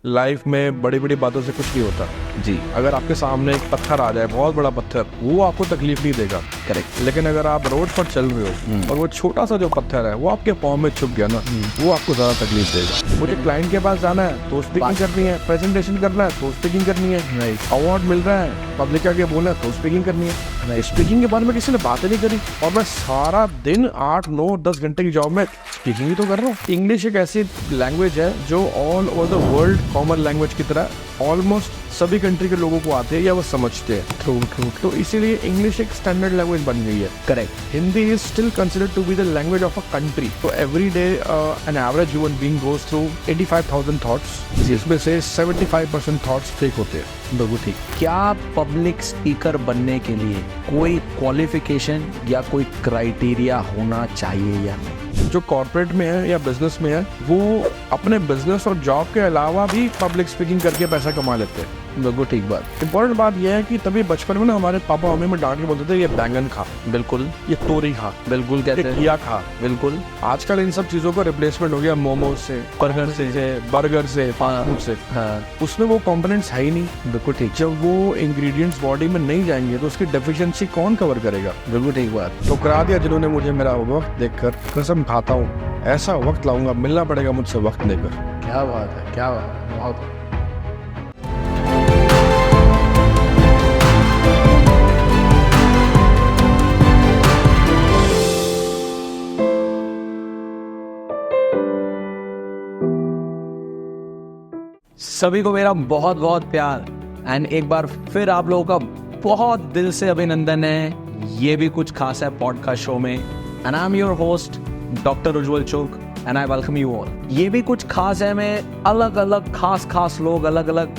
Life में बड़ी बड़ी बातों से कुछ नहीं होता जी। अगर आपके सामने एक पत्थर आ जाए, बहुत बड़ा पत्थर, वो आपको तकलीफ नहीं देगा। करेक्ट। लेकिन अगर आप रोड पर चल रहे हो और वो छोटा सा जो पत्थर है वो आपके पाँव में छुप गया ना, वो आपको ज़्यादा तकलीफ देगा। मुझे क्लाइंट के पास जाना है तो स्पीकिंग करनी है, प्रेजेंटेशन करना है तो स्पीकिंग करनी है, अवार्ड मिल रहा है, पब्लिक आगे बोलना है तो स्पीकिंग करनी है। स्पीकिंग के बारे में किसी ने बात नहीं करी और मैं सारा दिन 8, 9, 10 घंटे की जॉब में स्पीकिंग ही तो कर रहा हूँ। इंग्लिश एक ऐसी लैंग्वेज है जो all over the world common language की तरह ऑलमोस्ट सभी कंट्री के लोगों को आते हैं या वो समझते हैं। ट्रू। तो इसीलिए इंग्लिश एक स्टैंडर्ड लैंग्वेज बन गई है। Correct. Hindi is still considered to be the language of a country. तो every day an average human being goes through 85,000 thoughts, जिसमें से 75% थॉट्स फेक होते हैं। बिल्कुल ठीक। क्या पब्लिक स्पीकर बनने के लिए कोई क्वालिफिकेशन या कोई क्राइटेरिया होना चाहिए या नहीं? जो कॉर्पोरेट में है या बिजनेस में है वो अपने बिजनेस और जॉब के अलावा भी पब्लिक स्पीकिंग करके पैसा कमा लेते हैं। बिल्कुल ठीक बात। इंपॉर्टेंट बात यह है कि तभी बचपन में ना हमारे पापा मम्मी में डांट के बोलते थे ये बैंगन खा, बिल्कुल, ये तोरी खा, बिल्कुल कहते हैं, घिया खा। बिल्कुल। आजकल इन सब चीजों का रिप्लेसमेंट हो गया मोमोज से, बर्गर से, फास्ट फूड से। हाँ, उसमें वो कंपोनेंट्स है ही नहीं। बिल्कुल ठीक। जब वो इंग्रेडिएंट्स बॉडी में नहीं जाएंगे तो उसकी डेफिशिएंसी कौन कवर करेगा? बिल्कुल ठीक बात। तो करा दिया जिन्होंने मुझे मेरा वक्त देखकर। कसम खाता हूँ ऐसा वक्त लाऊंगा, मिलना पड़ेगा मुझसे वक्त लेकर। क्या बात है, क्या बात है, बहुत। सभी को मेरा बहुत बहुत प्यार एंड एक बार फिर आप लोगों का बहुत दिल से अभिनंदन है ये भी कुछ खास है पॉडकास्ट शो में। And I am your host doctor Ujjwal Chugh and I welcome you all. ये भी कुछ खास है में अलग अलग खास लोग अलग अलग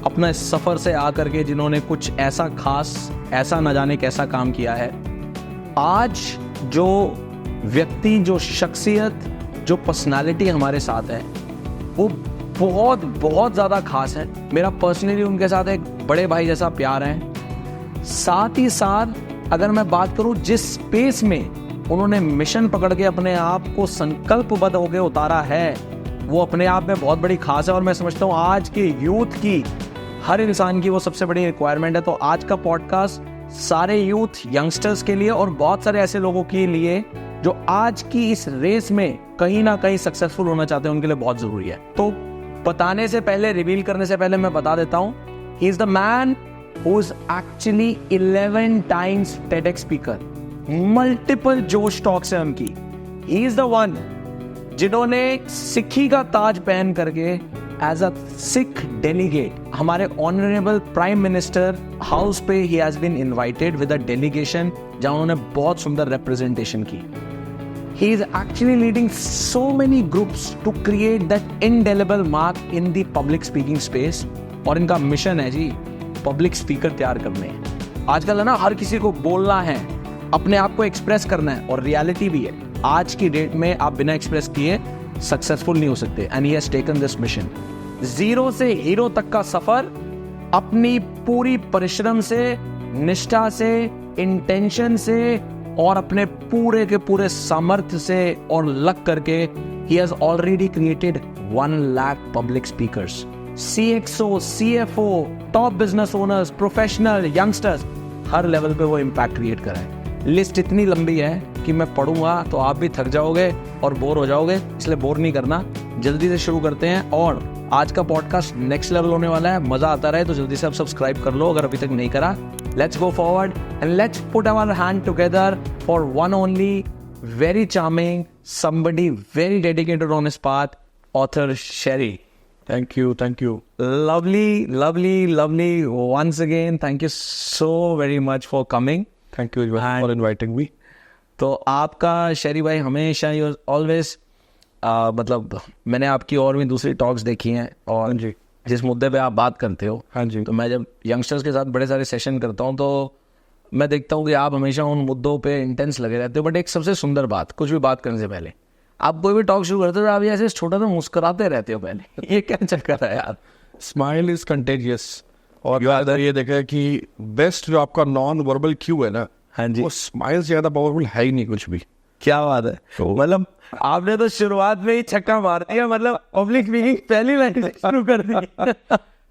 अपने सफर से आकर के जिन्होंने कुछ ऐसा खास, ऐसा न जाने कैसा काम किया है। आज जो व्यक्ति, जो शख्सियत, जो पर्सनालिटी हमारे साथ है वो बहुत ज़्यादा खास है। मेरा पर्सनली उनके साथ एक बड़े भाई जैसा प्यार है। साथ ही साथ अगर मैं बात करूं जिस स्पेस में उन्होंने मिशन पकड़ के अपने आप को संकल्पबद्ध होकर उतारा है वो अपने आप में बहुत बड़ी खास है। और मैं समझता हूं आज के यूथ की, हर इंसान की वो सबसे बड़ी रिक्वायरमेंट है। तो आज का पॉडकास्ट सारे यूथ, यंगस्टर्स के लिए और बहुत सारे ऐसे लोगों के लिए जो आज की इस रेस में कहीं ना कहीं सक्सेसफुल होना चाहते हैं, उनके लिए बहुत जरूरी है। तो बताने से पहले, रिवील करने से पहले मैं बता देता हूं, he is the man who is actually 11 times TEDx speaker, multiple जोश टॉक्स है उनकी। ही इज द वन जिन्होंने सिक्खी का ताज पहन करके एज अ सिख डेलीगेट हमारे ऑनरेबल प्राइम मिनिस्टर हाउस पे ही has been invited with a delegation, जहां उन्होंने बहुत सुंदर रिप्रेजेंटेशन की। He is actually leading so many groups to create that indelible mark in the public speaking space। और इनका मिशन है जी पब्लिक स्पीकर तैयार करने हैं। आजकल है ना, हर किसी को बोलना है, अपने आप को एक्सप्रेस करना है और रियलिटी भी है आज की डेट में आप बिना एक्सप्रेस किए सक्सेसफुल नहीं हो सकते। And he has taken this mission. 0 से हीरो तक का सफर अपनी पूरी परिश्रम से, निष्ठा से, इंटेंशन से और अपने पूरे के पूरे सामर्थ्य से और लग करके he has already created 1 lakh public speakers, CXO, CFO, top business owners, professional, youngsters, her level पे वो इम्पैक्ट क्रिएट करा है। लिस्ट इतनी लंबी है कि मैं पढ़ूंगा तो आप भी थक जाओगे और बोर हो जाओगे, इसलिए बोर नहीं करना। जल्दी से शुरू करते हैं और आज का पॉडकास्ट नेक्स्ट लेवल होने वाला है। मजा आता रहे तो जल्दी से आप सब्सक्राइब कर लो अगर अभी तक नहीं करा। Let's go forward and let's put our hand together for one only very charming, somebody very dedicated on his path, author Sherry. Thank you. Lovely. Once again, thank you so very much for coming. Thank you for inviting me. तो आपका शेरी भाई हमेशा always मतलब मैंने आपकी और भी दूसरी टॉक्स देखी हैं और जी, जिस मुद्दे पे आप बात करते हो, हाँ जी, तो मैं जब यंगस्टर्स के साथ बड़े सारे सेशन करता हूँ तो मैं देखता हूँ कि आप हमेशा उन मुद्दों पे इंटेंस लगे रहते हो। बट एक सबसे सुंदर बात, कुछ भी बात करने से पहले आप कोई भी टॉक शुरू करते हो आप ऐसे छोटा सा मुस्कुराते रहते हो पहले। ये क्या चक्कर है यार? Smile is contagious. और ये देखा कि बेस्ट जो आपका नॉन वर्बल क्यू है ना, हाँ जी, वो स्माइल से ज्यादा पावरफुल है ही नहीं कुछ भी। क्या बात है, मतलब आपने तो शुरुआत में ही छक्का मार दिया, मतलब पब्लिक स्पीकिंग पहली लाइन से शुरू कर दी।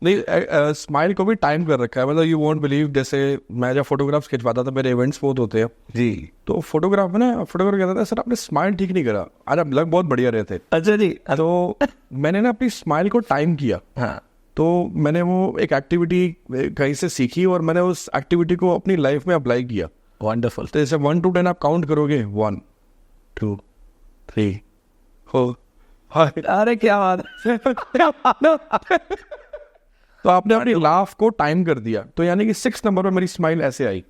नहीं, स्माइल को भी टाइम कर रखा है, मतलब यू वोंट बिलीव, जैसे मैं जब फोटोग्राफ्स खिंचवाता था, मेरे इवेंट्स बहुत होते हैं जी, तो फोटोग्राफ में ना फोटोग्राफर कहता था सर आपने स्माइल ठीक नहीं करा, आज आप लग बहुत बढ़िया रहे थे। अच्छा जी, तो मैंने ना अपनी स्माइल को टाइम किया, हाँ, तो मैंने वो एक एक्टिविटी कहीं से सीखी और मैंने उस एक्टिविटी को अपनी लाइफ में अप्लाई किया। वंडरफुल। तो जैसे 1 to 10 आप काउंट करोगे, 1 2 3 4 5, अरे क्या बात है। तो आपने अपनी लाफ को टाइम कर दिया, तो यानी कि 6 नंबर पर मेरी स्माइल ऐसे आई,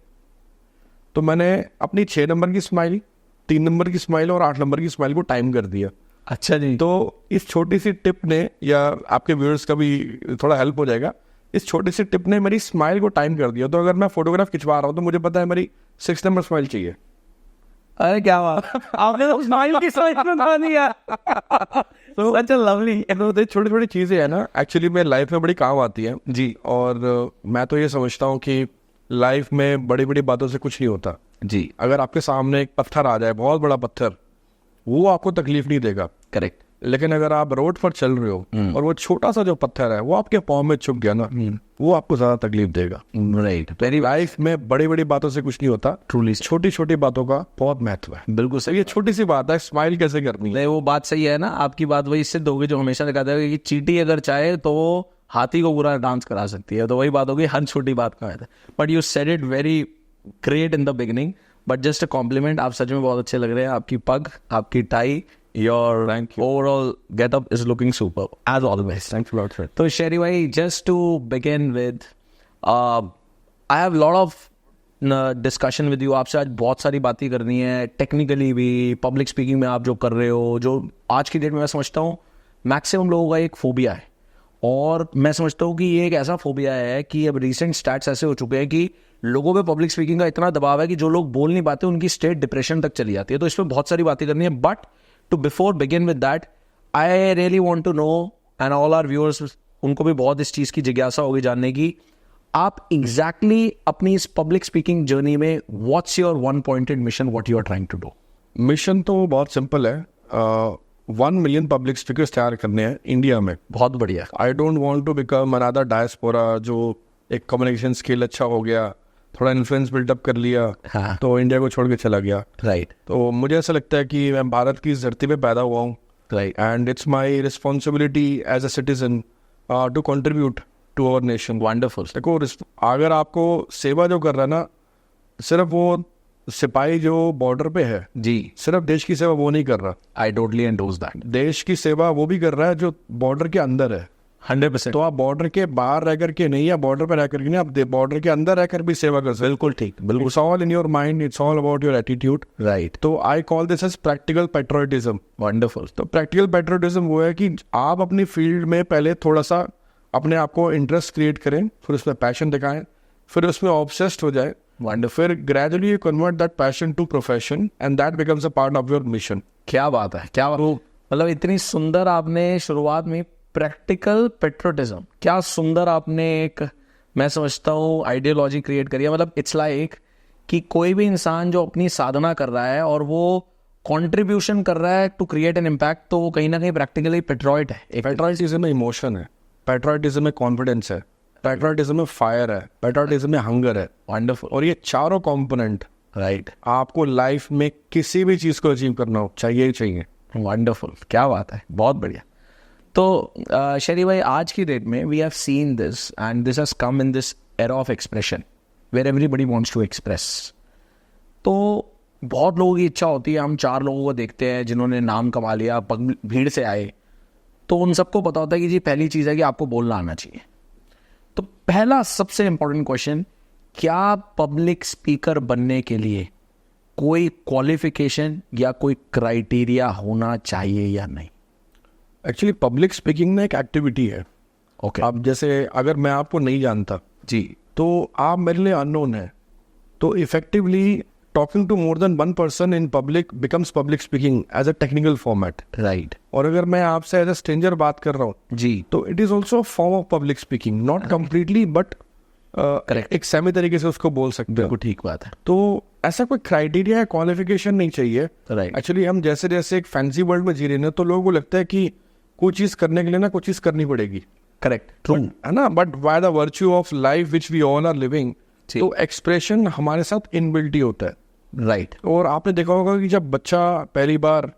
तो मैंने अपनी 6 नंबर की स्माइल, 3 नंबर की स्माइल और 8 नंबर की स्माइल को टाइम कर दिया। अच्छा जी, तो इस छोटी सी टिप ने, या आपके व्यूअर्स का भी थोड़ा हेल्प हो जाएगा, इस छोटी सी टिप ने मेरी स्माइल को टाइम कर दिया। तो अगर मैं फोटोग्राफ खिंचवा रहा हूँ तो मुझे पता है मेरी 6 नंबर स्माइल चाहिए। अरे क्या बात, आपने तो स्माइल की स्माइल बना दिया। तो अच्छा, लवली। तो छोटी छोटी चीज़ें हैं ना, एक्चुअली मेरे लाइफ में बड़ी काम आती है जी, और मैं तो ये समझता हूँ कि लाइफ में बड़ी बड़ी बातों से कुछ नहीं होता जी, अगर आपके सामने एक पत्थर आ जाए, बहुत बड़ा पत्थर, वो आपको तकलीफ नहीं देगा। करेक्ट। लेकिन अगर आप रोड पर चल रहे हो और वो छोटा सा जो पत्थर है वो आपके पाँव में चुभ गया ना, वो आपको ज्यादा तकलीफ देगा। राइट, वेरी लाइफ में बड़ी बड़ी बातों से कुछ नहीं होता, ट्रूली, छोटी छोटी बातों का बहुत महत्व है। बिल्कुल सही। ये छोटी सी बात है, स्माइल कैसे करनी है। नहीं, वो बात सही है ना, आपकी बात वही सिद्ध होगी जो हमेशा दिखाता है कि चींटी अगर चाहे तो वो हाथी को पूरा डांस करा सकती है। तो वही बात होगी, हर छोटी बात का है। But you said it very great in the beginning, but just a compliment, आप सच में बहुत अच्छे लग रहे हैं। आपकी पग, आपकी tie, your overall getup is looking superb as always. Thanks a lot, sir. तो शेरी भाई, just to begin with, I have lot of discussion with you. आपसे आज बहुत सारी बातें करनी है, टेक्निकली भी, पब्लिक स्पीकिंग में आप जो कर रहे हो, जो आज की डेट में मैं समझता हूँ मैक्सिमम लोगों का एक फोबिया है। और मैं समझता हूँ कि ये एक ऐसा फोबिया है कि अब रिसेंट स्टैट्स ऐसे हो चुके हैं कि लोगों पे पब्लिक स्पीकिंग का इतना दबाव है कि जो लोग बोल नहीं पाते उनकी स्टेट डिप्रेशन तक चली जाती है। तो इसमें बहुत सारी बातें करनी है, but to before begin with that, I really want to know, and all our viewers, उनको भी बहुत इस चीज़ की जिज्ञासा होगी जानने की, आप exactly अपनी इस पब्लिक स्पीकिंग जर्नी में what's your one pointed mission, what you are trying to do? Mission तो बहुत सिंपल है, 1 मिलियन पब्लिक स्पीकर्स तैयार करने हैं इंडिया में। बहुत बढ़िया। I don't want to become another diaspora, जो एक कम्युनिकेशन स्किल अच्छा हो गया, थोड़ा इन्फ्लुएंस बिल्डअप कर लिया, हाँ, तो इंडिया को छोड़ के चला गया। राइट, तो मुझे ऐसा लगता है कि मैं भारत की इस धरती पे पैदा हुआ हूँ, right, and it's my responsibility as a citizen to contribute to our nation. Wonderful. देखो, अगर आपको सेवा जो कर रहा है ना, सिर्फ वो सिपाही जो बॉर्डर पे है, जी, सिर्फ देश की सेवा वो नहीं कर रहा, आई टोटली एंडोर्स दैट। देश की सेवा वो भी कर रहा है जो बॉर्डर के अंदर है। 100%। तो आप बॉर्डर के बाहर रह करके नहीं, या बॉर्डर पर रह करके नहीं, आप बॉर्डर के अंदर रहकर भी सेवा कर सकते। बिल्कुल ठीक, बिल्कुल। It's all in your mind, it's all about your attitude. Right, तो I call this as practical patriotism. Wonderful. तो प्रैक्टिकल पेट्रोटिज्म वो है कि आप अपनी फील्ड में पहले थोड़ा सा अपने आप को इंटरेस्ट क्रिएट करें, फिर उसमें पैशन दिखाएं, फिर उसमें ऑब्सेस्ड हो जाए, फिर gradually you convert that passion to profession, and that becomes a part of your mission. क्या बात है, क्या बात, मतलब इतनी सुंदर आपने शुरुआत में प्रैक्टिकल पेट्रोटिज्म, क्या सुंदर आपने एक, मैं समझता हूँ, आइडियोलॉजी क्रिएट करी है। मतलब इट्स लाइक कि कोई भी इंसान जो अपनी साधना कर रहा है और वो कंट्रीब्यूशन कर रहा है टू क्रिएट एन इम्पैक्ट, तो वो कहीं ना कहीं प्रैक्टिकली पेट्रोइट है। पेट्रोटिज्म में इमोशन है, पेट्रोटिज्म में कॉन्फिडेंस है, पेट्रोटिज्म में फायर है, पेट्रोटिज्म में हंगर है। वंडरफुल। और ये चारों कंपोनेंट, राइट, आपको लाइफ में किसी भी चीज को अचीव करना हो, चाहिए ही चाहिए। वंडरफुल, क्या बात है, बहुत बढ़िया। तो शेरी भाई, आज की डेट में we have seen this, and this has come in this era of expression where everybody wants to express. तो बहुत लोगों की इच्छा होती है, हम 4 लोगों को देखते हैं जिन्होंने नाम कमा लिया, भीड़ से आए, तो उन सबको पता होता है कि जी पहली चीज़ है कि आपको बोलना आना चाहिए। तो पहला सबसे इंपॉर्टेंट क्वेश्चन, क्या पब्लिक स्पीकर बनने के लिए कोई क्वालिफिकेशन या कोई क्राइटेरिया होना चाहिए या नहीं? एक्चुअली पब्लिक स्पीकिंग ना एक एक्टिविटी है। ओके, अब जैसे अगर मैं आपको नहीं जानता जी, तो आप मेरे लिए अननोन है, तो effectively talking to more than 1 person in public becomes public speaking as a technical format. Right. और अगर मैं आपसे एज अ स्ट्रेंजर बात कर रहा हूँ जी, तो it is also form of public speaking, not completely but एक सेमी तरीके से उसको बोल सकते हैं। बिल्कुल ठीक बात है। तो ऐसा कोई क्राइटेरिया या क्वालिफिकेशन नहीं चाहिए। Right. एक्चुअली हम जैसे जैसे एक फैंसी वर्ल्ड में जी रहे हैं तो लोगों को लगता है कि कोई चीज़ करने के लिए ना कोई चीज़ करनी पड़ेगी, करेक्ट, ट्रू, है ना। But by the virtue of life which we all are living, जी। तो एक्सप्रेशन हमारे साथ इनबिल्ट ही होता है। राइट, और आपने देखा होगा कि जब बच्चा पहली बार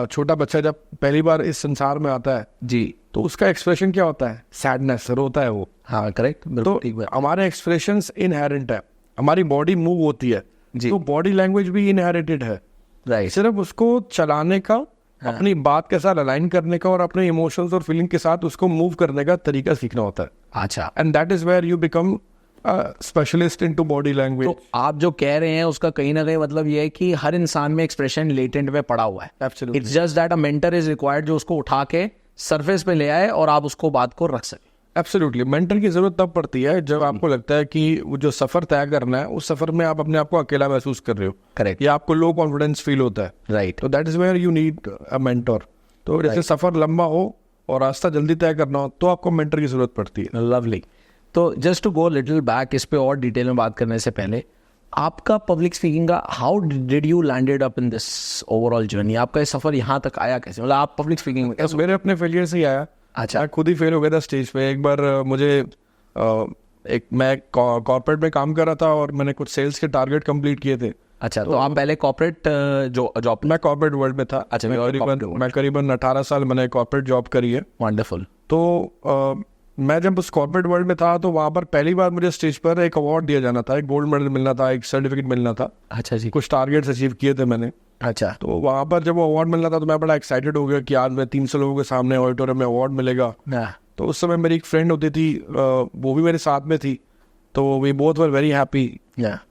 छोटा बच्चा जब पहली बार इस संसार में आता है जी, तो उसका एक्सप्रेशन क्या होता है? सैडनेस, रोता है वो। हाँ करेक्ट, तो ठीक बात, हमारे एक्सप्रेशंस इनहेरेंट है, हमारी बॉडी मूव होती है जी। तो बॉडी लैंग्वेज भी इनहेरिटेड है। राइट, सिर्फ उसको चलाने का, हाँ। अपनी बात के साथ अलाइन करने का और अपने इमोशंस और फीलिंग के साथ उसको मूव करने का तरीका सीखना होता है। अच्छा, and that is where you become specialist into body language. तो आप जो कह रहे हैं उसका कहीं ना कहीं मतलब ये है कि हर इंसान में एक्सप्रेशन लेटेंट में पड़ा हुआ है। Absolutely. It's just that a mentor is required जो उसको उठा के सरफेस पे ले आए और आप उसको बात को रख सके। एब्सोल्युटली, मेंटर की जरूरत तब पड़ती है जब आपको लगता है कि वो जो सफर तय करना है उस सफर में आप अपने आप को अकेला महसूस कर रहे हो, करेक्ट, या आपको लो कॉन्फिडेंस फील होता है, राइट, तो that is where you need a mentor. तो जैसे सफर लंबा हो और रास्ता जल्दी तय करना हो तो आपको मेंटर की जरूरत पड़ती है। लवली। तो just to go little back, इस पे और डिटेल में बात करने से पहले, आपका पब्लिक स्पीकिंग का how did you landed up in this overall journey? आपका ये सफर यहाँ तक आया कैसे? मतलब आप पब्लिक स्पीकिंग में बस मेरे अपने फेलियर से ही आया। अच्छा, मैं खुद ही फेल हो गया था स्टेज पे। एक बार मैं कॉर्पोरेट में काम कर रहा था और मैंने कुछ सेल्स के टारगेट कंप्लीट किए थे। अच्छा, तो आप पहले कॉर्पोरेट जॉब? मैं कॉर्पोरेट वर्ल्ड में था। अच्छा, मैं करीबन 18 साल मैंने कॉर्पोरेट जॉब करी है। वंडरफुल। तो मैं जब उस कॉर्पोरेट वर्ल्ड में था तो वहाँ पर पहली बार मुझे स्टेज पर एक अवार्ड दिया जाना था, एक गोल्ड मेडल मिलना था, एक सर्टिफिकेट मिलना था। अच्छा जी, कुछ टारगेट्स अचीव किए थे मैंने। अच्छा, तो वहाँ पर जब वो अवार्ड मिलना था तो मैं बड़ा एक्साइटेड हो गया कि आज मैं 300 लोगों के सामने ऑडिटोरियम में अवार्ड मिलेगा। तो उस समय मेरी एक फ्रेंड होती थी, वो भी मेरे साथ में थी, तो we both were very happy.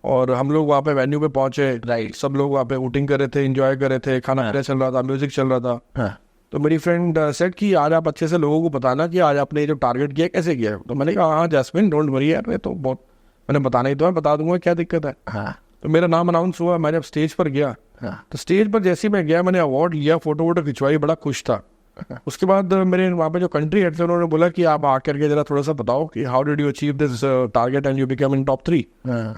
और हम लोग वहाँ पे वेन्यू पे पहुंचे, राइट, सब लोग वहाँ पे वोटिंग कर रहे थे, एंजॉय कर रहे थे, खाना पीना चल रहा था, म्यूजिक चल रहा था। तो मेरी फ्रेंड सेड कि आज आप अच्छे से लोगों को बताना कि आज आपने जो टारगेट किया कैसे किया। तो मैंने कहा हाँ जैस्मिन, डोंट वरी यार, मैं तो बहुत मैंने बताना ही तो है, बता दूंगा, क्या दिक्कत है। तो मेरा नाम अनाउंस हुआ, मैं जब स्टेज पर गया तो स्टेज पर जैसे ही मैं गया मैंने अवार्ड लिया, फोटो वोटो खिंचवाई, बड़ा खुश था। उसके बाद मेरे वहाँ पे जो कंट्री हेड थे उन्होंने बोला कि आप आकर के जरा थोड़ा सा बताओ कि how did you achieve this target and you become in top 3,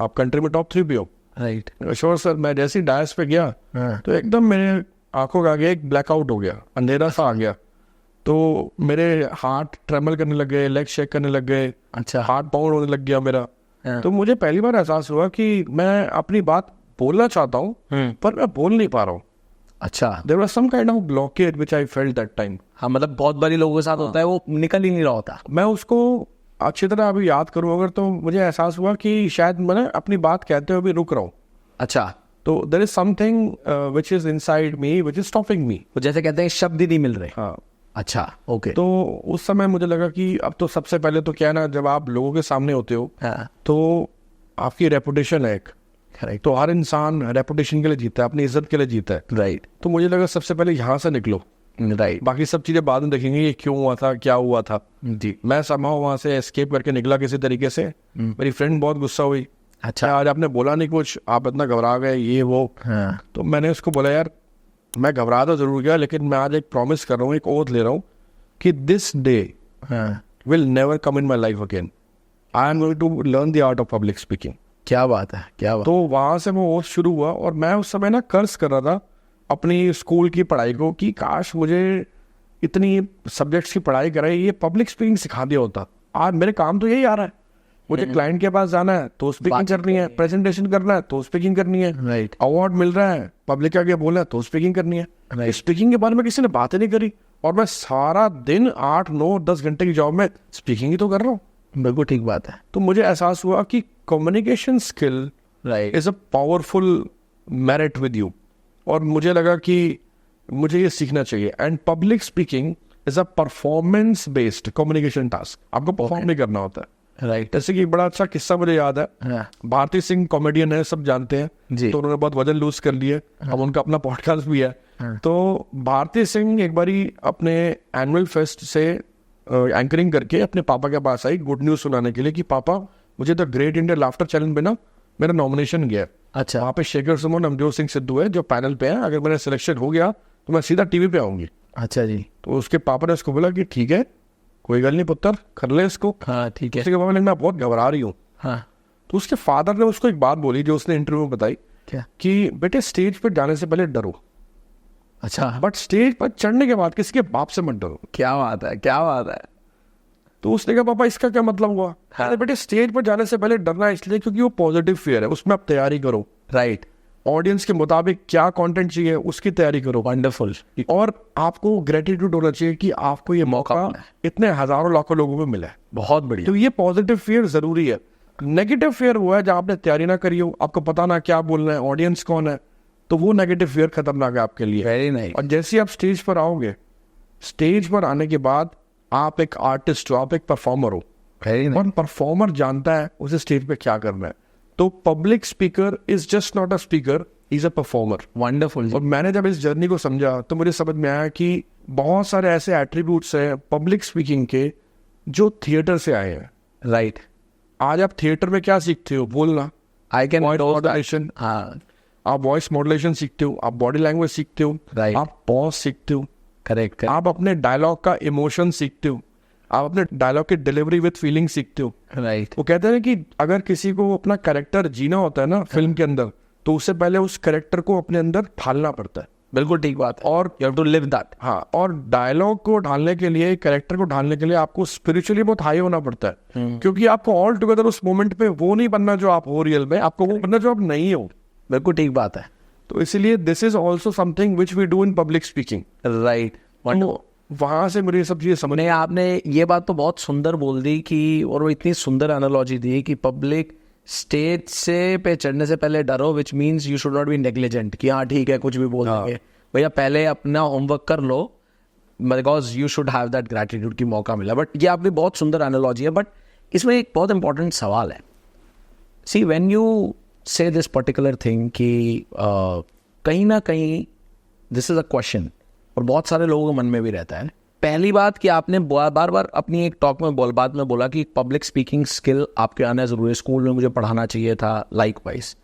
आप कंट्री में टॉप 3 पे हो। Right, sure sir. मैं जैसे ही डायस पे गया तो एकदम मेरे आंखों के आगे एक ब्लैकआउट हो गया, अंधेरा सा आ गया। तो मेरे हाथ ट्रेमल करने लग गए, लेग शेक करने लग गए, अच्छा, हाथ पाउंड होने लग गया मेरा। तो मुझे पहली बार एहसास हुआ कि मैं अपनी बात बोलना चाहता हूँ पर मैं बोल नहीं पा रहा हूँ। अच्छा, there was some kind of blockage which I felt that time. हाँ, मतलब बहुत बारी लोगों के साथ होता है, वो निकल ही नहीं रहा होता। मैं उसको अच्छी तरह अभी याद करूँ अगर तो मुझे एहसास हुआ कि शायद मैं अपनी बात कहते हुए भी रुक रहा हूँ। अच्छा, तो there is something which is inside me which is stopping me. वो जैसे कहते हैं शब्द ही नहीं मिल रहे। हाँ, अच्छा, ओके। तो उस समय मुझे लगा कि अब तो सबसे पहले तो क्या है ना, जब आप लोगों के सामने होते हो तो आपकी रेपुटेशन है एक, करेक्ट, तो हर इंसान रेपुटेशन के लिए जीता है, अपनी इज्जत के लिए जीता है। राइट, तो मुझे लगा सबसे पहले यहाँ से निकलो, राइट, बाकी सब चीजें बाद में देखेंगे ये क्यों हुआ था, क्या हुआ था। जी, मैं somehow वहां से एस्केप करके निकला किसी तरीके से। मेरी फ्रेंड बहुत गुस्सा हुई, अच्छा, आज आपने बोला नहीं कुछ, आप इतना घबरा गए, ये वो। तो मैंने उसको बोला यार मैं घबरा तो जरूर गया लेकिन मैं आज एक प्रॉमिस कर रहा हूँ, एक ओथ ले रहा हूँ कि this day will never come in my life again. I am going to learn the art of public speaking. क्या बात है, क्या बात। तो वहां से वो ओथ शुरू हुआ और मैं उस समय ना कर्ज कर रहा था अपनी स्कूल की पढ़ाई को कि काश मुझे इतनी सब्जेक्ट्स की पढ़ाई कराई, ये पब्लिक स्पीकिंग सिखा दिया होता। आज मेरे काम तो यही आ रहा है, मुझे क्लाइंट के पास जाना है तो स्पीकिंग करनी है, प्रेजेंटेशन करना है तो स्पीकिंग करनी है, राइट, अवार्ड मिल रहा है, पब्लिक के आगे बोलना है तो स्पीकिंग करनी है। स्पीकिंग के बारे में किसी ने बात ही नहीं करी और मैं सारा दिन 8, 9, 10 घंटे की जॉब में स्पीकिंग ही तो कर रहा हूँ। बिल्कुल ठीक बात है। तो मुझे एहसास हुआ कि communication skill right, is a powerful merit with you, और मुझे लगा कि मुझे ये सीखना चाहिए। And public speaking is a performance based communication task, आपको परफॉर्म नहीं करना होता है। राइट, जैसे कि एक बड़ा अच्छा किस्सा मुझे याद है। भारती सिंह कॉमेडियन है, सब जानते हैं जी, तो उन्होंने बहुत वजन लूज कर लिया, अब उनका अपना पॉडकास्ट भी है। तो भारती सिंह एक बारी अपने एनुअल फेस्ट से एंकरिंग करके अपने पापा के पास आई गुड न्यूज सुनाने के लिए कि पापा मुझे the great India laughter challenge में ना मेरा नॉमिनेशन गया। अच्छा, वहाँ पे शेखर सुमन, नवजोत सिंह सिद्धू है जो पैनल पे है, अगर मेरा सिलेक्शन हो गया तो मैं सीधा टीवी पे आऊंगी। अच्छा जी, तो उसके पापा ने उसको बोला कि ठीक है कोई गल नहीं पुत्र, कर ले इसको। हाँ ठीक है, उसके पापा ने मैं बहुत घबरा रही हूँ। हाँ, तो उसके फादर ने उसको एक बात बोली जो उसने इंटरव्यू में बताई क्या? कि बेटे स्टेज पर जाने से पहले डरो, अच्छा, बट स्टेज पर चढ़ने के बाद किसी के बाप से मत डरो। क्या बात है, क्या बात है। तो उसने कहा पापा इसका क्या मतलब हुआ? हाँ। अरे बेटे स्टेज पर जाने से पहले डरना इसलिए क्योंकि वो पॉजिटिव फियर है, उसमें आप तैयारी करो, राइट, ऑडियंस के मुताबिक क्या कंटेंट चाहिए उसकी तैयारी करो, वंडरफुल। और आपको ग्रेटिट्यूड होना चाहिए कि आपको ये मौका मिला है। इतने हजारों लाखों लोगों को मिला है। बहुत बढ़िया। तो ये पॉजिटिव फियर जरूरी है। नेगेटिव फियर वो है जहाँ आपने तैयारी ना करी हो, आपको पता ना क्या बोलना है, ऑडियंस कौन है, तो वो नेगेटिव फियर खतरनाक है आपके लिए। Very nice. और जैसे ही आप स्टेज पर आओगे, स्टेज पर आने के बाद आप एक आर्टिस्ट हो, आप एक परफॉर्मर हो, वेरी नाइस। और परफॉर्मर जानता है उसे स्टेज पे क्या करना है। तो public speaker is just not a speaker, is a performer. Wonderful. और मैंने जब इस जर्नी को समझा तो मुझे समझ में आया कि बहुत सारे ऐसे एट्रीब्यूट्स हैं पब्लिक स्पीकिंग के जो थिएटर से आए हैं। राइट। आज आप थिएटर में क्या सीखते हो? बोलना, आई कैन मॉड्यूलेशन, हाँ, आप वॉइस मॉड्यूलेशन सीखते हो, आप बॉडी लैंग्वेज सीखते हो, Right. आप पॉज सीखते हो, करेक्ट, आप अपने डायलॉग का इमोशन सीखते हो, आप अपने डायलॉग की डिलीवरी विद फीलिंग सीखते हो। राइट। वो कहते हैं कि अगर किसी को अपना कैरेक्टर जीना होता है ना फिल्म के अंदर, तो उससे पहले उस कैरेक्टर को अपने अंदर ढालना पड़ता है। बिल्कुल ठीक बात है। और you have to live that. हाँ, और डायलॉग को ढालने के लिए, कैरेक्टर को ढालने के लिए आपको स्पिरिचुअली बहुत हाई होना पड़ता है, क्योंकि आपको ऑल टुगेदर उस मोमेंट पे वो नहीं बनना जो आप हो रियल में, आपको वो बनना जो आप नहीं हो। बिल्कुल ठीक बात है। तो इसीलिए this is also something which we do in public speaking. Right. वहां से मुझे ये सब चीजें समझ। नहीं, आपने ये बात तो बहुत सुंदर बोल दी कि, और वो इतनी सुंदर एनालॉजी दी कि पब्लिक स्टेज से पे चढ़ने से पहले डरो, which means you should not be negligent कि हाँ ठीक है कुछ भी बोल देंगे। भैया पहले अपना होमवर्क कर लो, because you should have that gratitude की मौका मिला। बट ये आपकी बहुत सुंदर एनालॉजी है। बट इसमें एक बहुत इंपॉर्टेंट सवाल है। सी व्हेन यू से दिस पर्टिकुलर थिंग कि कहीं ना कहीं दिस इज अ क्वेश्चन, और बहुत सारे लोगों के मन में भी रहता है। पहली बात कि आपने बार बार अपनी एक टॉक में बात में बोला कि पब्लिक स्पीकिंग स्किल आपके आना ज़रूरी है, स्कूल में मुझे पढ़ाना चाहिए था, लाइकवाइज।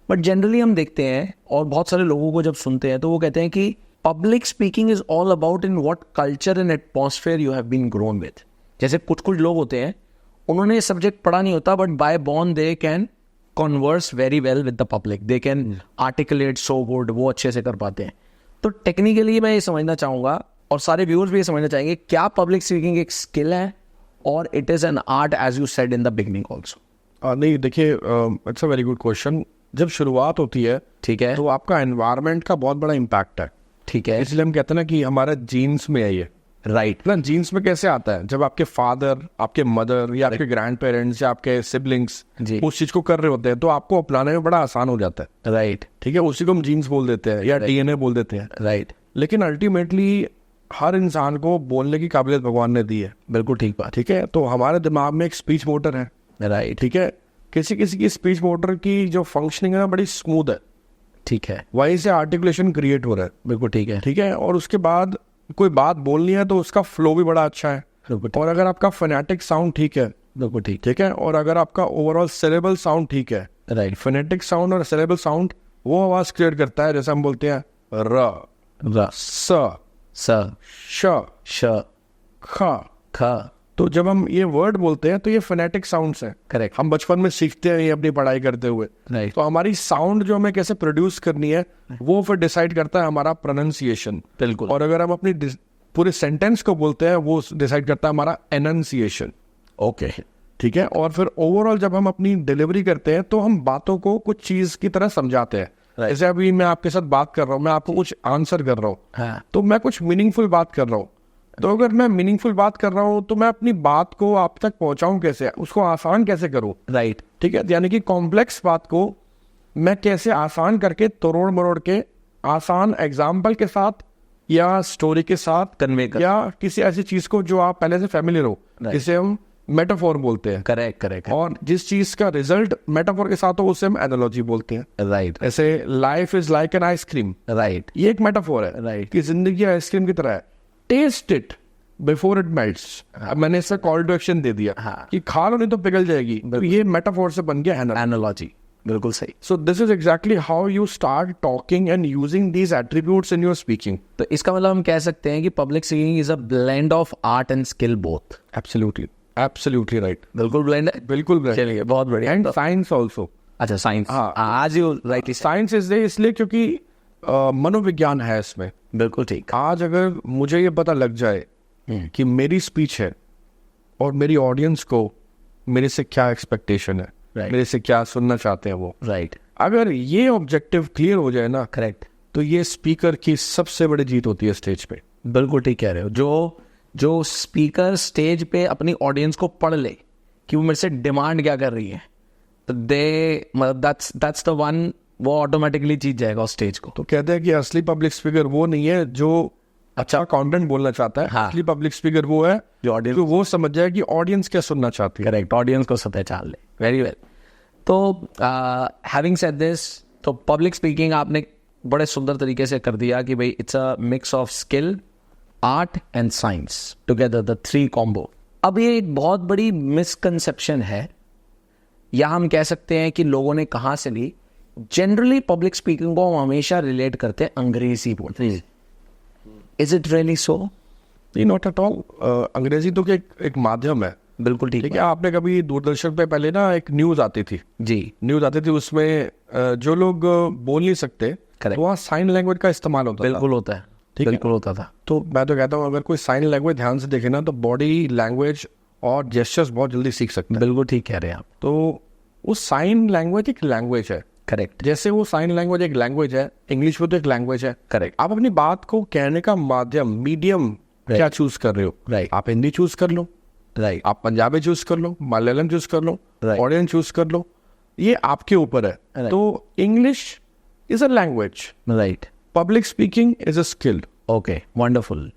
बट जनरली हम देखते हैं और बहुत सारे लोगों को जब सुनते हैं तो वो कहते हैं कि public speaking is all about in what culture and atmosphere you have been grown with. जैसे कुछ लोग होते हैं, उन्होंने ये सब्जेक्ट पढ़ा नहीं होता, but by born they can converse very well with the public, they can articulate so good, वो अच्छे से कर पाते हैं। तो टेक्निकली मैं ये समझना चाहूँगा, और सारे व्यूअर्स भी ये समझना चाहेंगे, क्या पब्लिक स्पीकिंग एक स्किल है और it is an art as you said in the beginning also? नहीं, देखिए, it's a very good question. जब शुरुआत होती है, ठीक है, तो आपका एनवायरनमेंट का बहुत बड़ा इम्पैक्ट है। ठीक है, इसलिए हम कहते हैं ना कि हमारा जीन्स में है ये। राइट। ना जीन्स में कैसे आता है? जब आपके फादर, आपके मदर या आपके ग्रैंड पेरेंट्स या आपके सिबलिंग्स जी। उस चीज को कर रहे होते हैं, तो आपको अपनाने में बड़ा आसान हो जाता है। राइट। ठीक है, उसी को हम जीन्स बोल देते हैं या डीएनए बोल देते हैं। राइट। लेकिन अल्टीमेटली हर इंसान को बोलने की काबिलियत भगवान ने दी है। बिल्कुल ठीक बात। ठीक है, तो हमारे दिमाग में एक स्पीच मोटर है। राइट। ठीक है, किसी किसी की स्पीच मोटर की जो फंक्शनिंग है ना बड़ी स्मूथ है, ठीक है, वहीं से आर्टिकुलेशन क्रिएट हो रहा है। बिल्कुल ठीक है। ठीक है, और उसके बाद कोई बात बोलनी है तो उसका फ्लो भी बड़ा अच्छा है। और अगर आपका फोनेटिक साउंड ठीक है, बिल्कुल ठीक। ठीक है, और अगर आपका ओवरऑल सिलेबल साउंड ठीक है, राइट। फोनेटिक साउंड और सिलेबल साउंड वो आवाज क्रिएट करता है, जैसे हम बोलते हैं र, स, श, ख। ख। तो जब हम ये वर्ड बोलते हैं तो ये फोनेटिक साउंड्स हैं। करेक्ट। हम बचपन में सीखते हैं ये अपनी पढ़ाई करते हुए। राइट। तो हमारी साउंड जो हमें कैसे प्रोड्यूस करनी है वो फिर डिसाइड करता है हमारा प्रोनाउंसिएशन। बिल्कुल। और अगर हम अपनी पूरे सेंटेंस को बोलते हैं वो डिसाइड करता है हमारा एनंसिएशन। ओके। ठीक है, और फिर ओवरऑल जब हम अपनी डिलीवरी करते हैं तो हम बातों को कुछ चीज की तरह समझाते हैं। जैसे अभी मैं आपके साथ बात कर रहा हूँ, मैं आपको कुछ आंसर कर रहा हूँ, हाँ। तो मैं कुछ मीनिंगफुल बात कर रहा हूँ। तो अगर मैं मीनिंगफुल बात कर रहा हूँ तो मैं अपनी बात को आप तक पहुंचाऊं कैसे, उसको आसान कैसे करूँ? राइट। ठीक है, यानी कि कॉम्प्लेक्स बात को मैं कैसे आसान करके तोड़ मरोड़ के आसान एग्जाम्पल के साथ या स्टोरी के साथ कन्वे कर, या किसी ऐसी चीज को जो आप पहले से फैमिलियर हो, जिसे हम मेटाफोर बोलते हैं। Correct correct. और जिस चीज का रिजल्ट मेटाफोर के साथ हो उसे हम एनालॉजी बोलते हैं। राइट। ऐसे life is like an ice cream, right. ये एक मेटाफोर है Right. कि जिंदगी आइसक्रीम की तरह है। Taste it before it melts. मैंने इससे कॉल टू एक्शन दे दिया हाँ। कि खा लो नहीं तो पिघल जाएगी। तो ये मेटाफोर से बन गया एनालॉजी। बिल्कुल सही। So this is exactly how you start talking and using these attributes in your speaking. तो इसका मतलब हम कह सकते हैं कि public speaking is a blend of art and skill both. Absolutely right. बिल्कुल ब्लेंड है। बिल्कुल right. चलिए, बहुत बढ़िया। And science also. अच्छा साइंस, हाँ। आज यू राइटली साइंस इसलिए क्योंकि मनोविज्ञान है इसमें। बिल्कुल ठीक। आज अगर मुझे ये पता लग जाए कि मेरी स्पीच है और मेरी ऑडियंस को मेरे से क्या एक्सपेक्टेशन है, Right. मेरे से क्या सुनना चाहते हैं वो, राइट, अगर ये ऑब्जेक्टिव क्लियर हो जाए ना, करेक्ट, तो ये स्पीकर की सबसे बड़ी जीत होती है स्टेज पे। बिल्कुल ठीक कह रहे हो। जो स्पीकर स्टेज पे अपनी ऑडियंस को पढ़ ले कि वो मेरे से डिमांड क्या कर रही है, तो दे मतलब दैट्स द वन, वो ऑटोमेटिकली जीत जाएगा उस स्टेज को। तो कहते हैं कि असली पब्लिक स्पीकर वो नहीं है जो अच्छा कंटेंट बोलना चाहता है। हाँ। असली पब्लिक स्पीकर वो है जो ऑडियंस, जो वो समझ जाए कि ऑडियंस क्या सुनना चाहती है। करेक्ट, ऑडियंस को पहचान ले। Very well. तो हैविंग सेड दिस, तो पब्लिक स्पीकिंग आपने बड़े सुंदर तरीके से कर दिया कि भाई it's a mix of skill, art and science together, the three combo. अब ये एक बहुत बड़ी मिसकंसेप्शन है, या हम कह सकते हैं कि लोगों ने कहाँ से ली। जनरली पब्लिक स्पीकिंग को हम हमेशा रिलेट करते हैं अंग्रेजी बोलते हैं। Is it really so? Not at all. अंग्रेजी तो एक माध्यम है। बिल्कुल ठीक ठीक है। आपने कभी दूरदर्शन पे पहले ना एक न्यूज आती थी, न्यूज आती थी, उसमें जो लोग बोल नहीं सकते तो वहाँ साइन लैंग्वेज का इस्तेमाल होता बिल्कुल था। होता है, ठीक है। बिल्कुल होता था। तो मैं तो कहता हूँ अगर कोई साइन लैंग्वेज ध्यान से देखे ना तो बॉडी लैंग्वेज और जेस्चर्स बहुत जल्दी सीख सकते हैं। बिल्कुल ठीक कह रहे हैं आप। तो वो साइन लैंग्वेज एक लैंग्वेज है। करेक्ट, जैसे वो साइन लैंग्वेज एक लैंग्वेज है, इंग्लिश में तो एक लैंग्वेज है। करेक्ट। आप अपनी बात को कहने का माध्यम, मीडियम क्या चूज कर रहे हो। Right. आप हिंदी चूज कर लो, राइट, आप पंजाबी चूज कर लो, मलयालम चूज कर लो, Right. ऑडियंस चूज कर लो, ये आपके ऊपर है। Right. तो English is a language, right, public speaking is a skill. Okay, wonderful.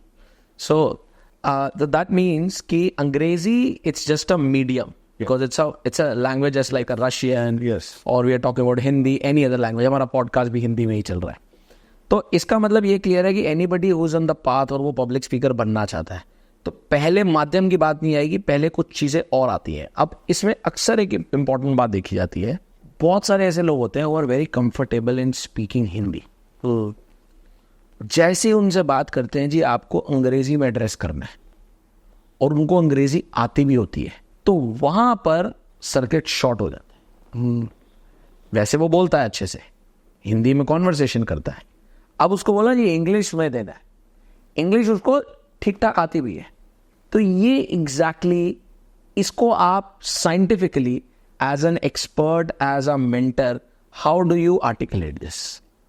So that means कि अंग्रेजी it's just a medium, because it's a language just like a Russian, Yes. or we are talking about Hindi, any other language। हमारा podcast भी हिंदी में ही चल रहा है। तो इसका मतलब ये क्लियर है कि anybody who is on the path और वो पब्लिक स्पीकर बनना चाहता है, तो पहले माध्यम की बात नहीं आएगी, पहले कुछ चीज़ें और आती हैं। अब इसमें अक्सर एक इम्पॉर्टेंट बात देखी जाती है, बहुत सारे ऐसे लोग होते हैं वो are very comfortable in speaking Hindi. जैसे उनसे बात करते हैं जी आपको अंग्रेजी में एड्रेस करना है और उनको अंग्रेजी आती भी होती है, तो वहां पर सर्किट शॉर्ट हो जाता है। वैसे वो बोलता है अच्छे से, हिंदी में कॉन्वर्सेशन करता है, अब उसको बोला जी इंग्लिश में देना है, इंग्लिश उसको ठीक ठाक आती भी है। तो ये एग्जैक्टली इसको आप scientifically as an expert, as a mentor, how do you articulate this?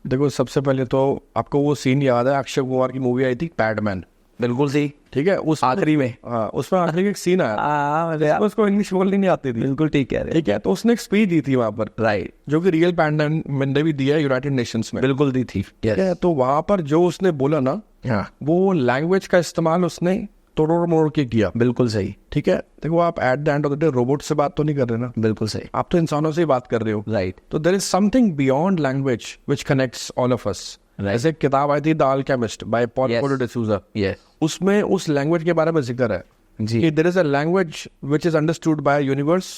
देखो, सबसे पहले तो आपको वो सीन याद है, अक्षय कुमार की मूवी आई थी पैडमैन। बिल्कुल सही, ठीक है। उस आखिरी में, हाँ, उसमें आखिरी में एक सीन आया, उसको इंग्लिश बोलनी नहीं आती थी। बिल्कुल ठीक कह रहे हैं। ठीक है। तो उसने एक स्पीच दी थी वहां पर, राइट, जो कि रियल पैंडेमिक ने भी दिया है यूनाइटेड नेशंस में। बिल्कुल दी थी। ठीक है। तो वहां पर जो उसने बोला ना, हाँ, वो लैंग्वेज का इस्तेमाल उसने तोड़ मोड़ के किया। बिल्कुल सही, ठीक है। देखो, आप eight the end of the day robot से बात तो नहीं कर रहे ना, बिल्कुल सही, आप तो इंसानों से ही बात कर रहे हो। राइट, तो there is something beyond language which connects all of us. ऐसे एक किताब आई थी the Alchemist by Paul Yes. Coelho D'Souza, yes, उसमें उस लैंग्वेज के बारे में जिक्र है जी, कि there is a language which is understood by universe,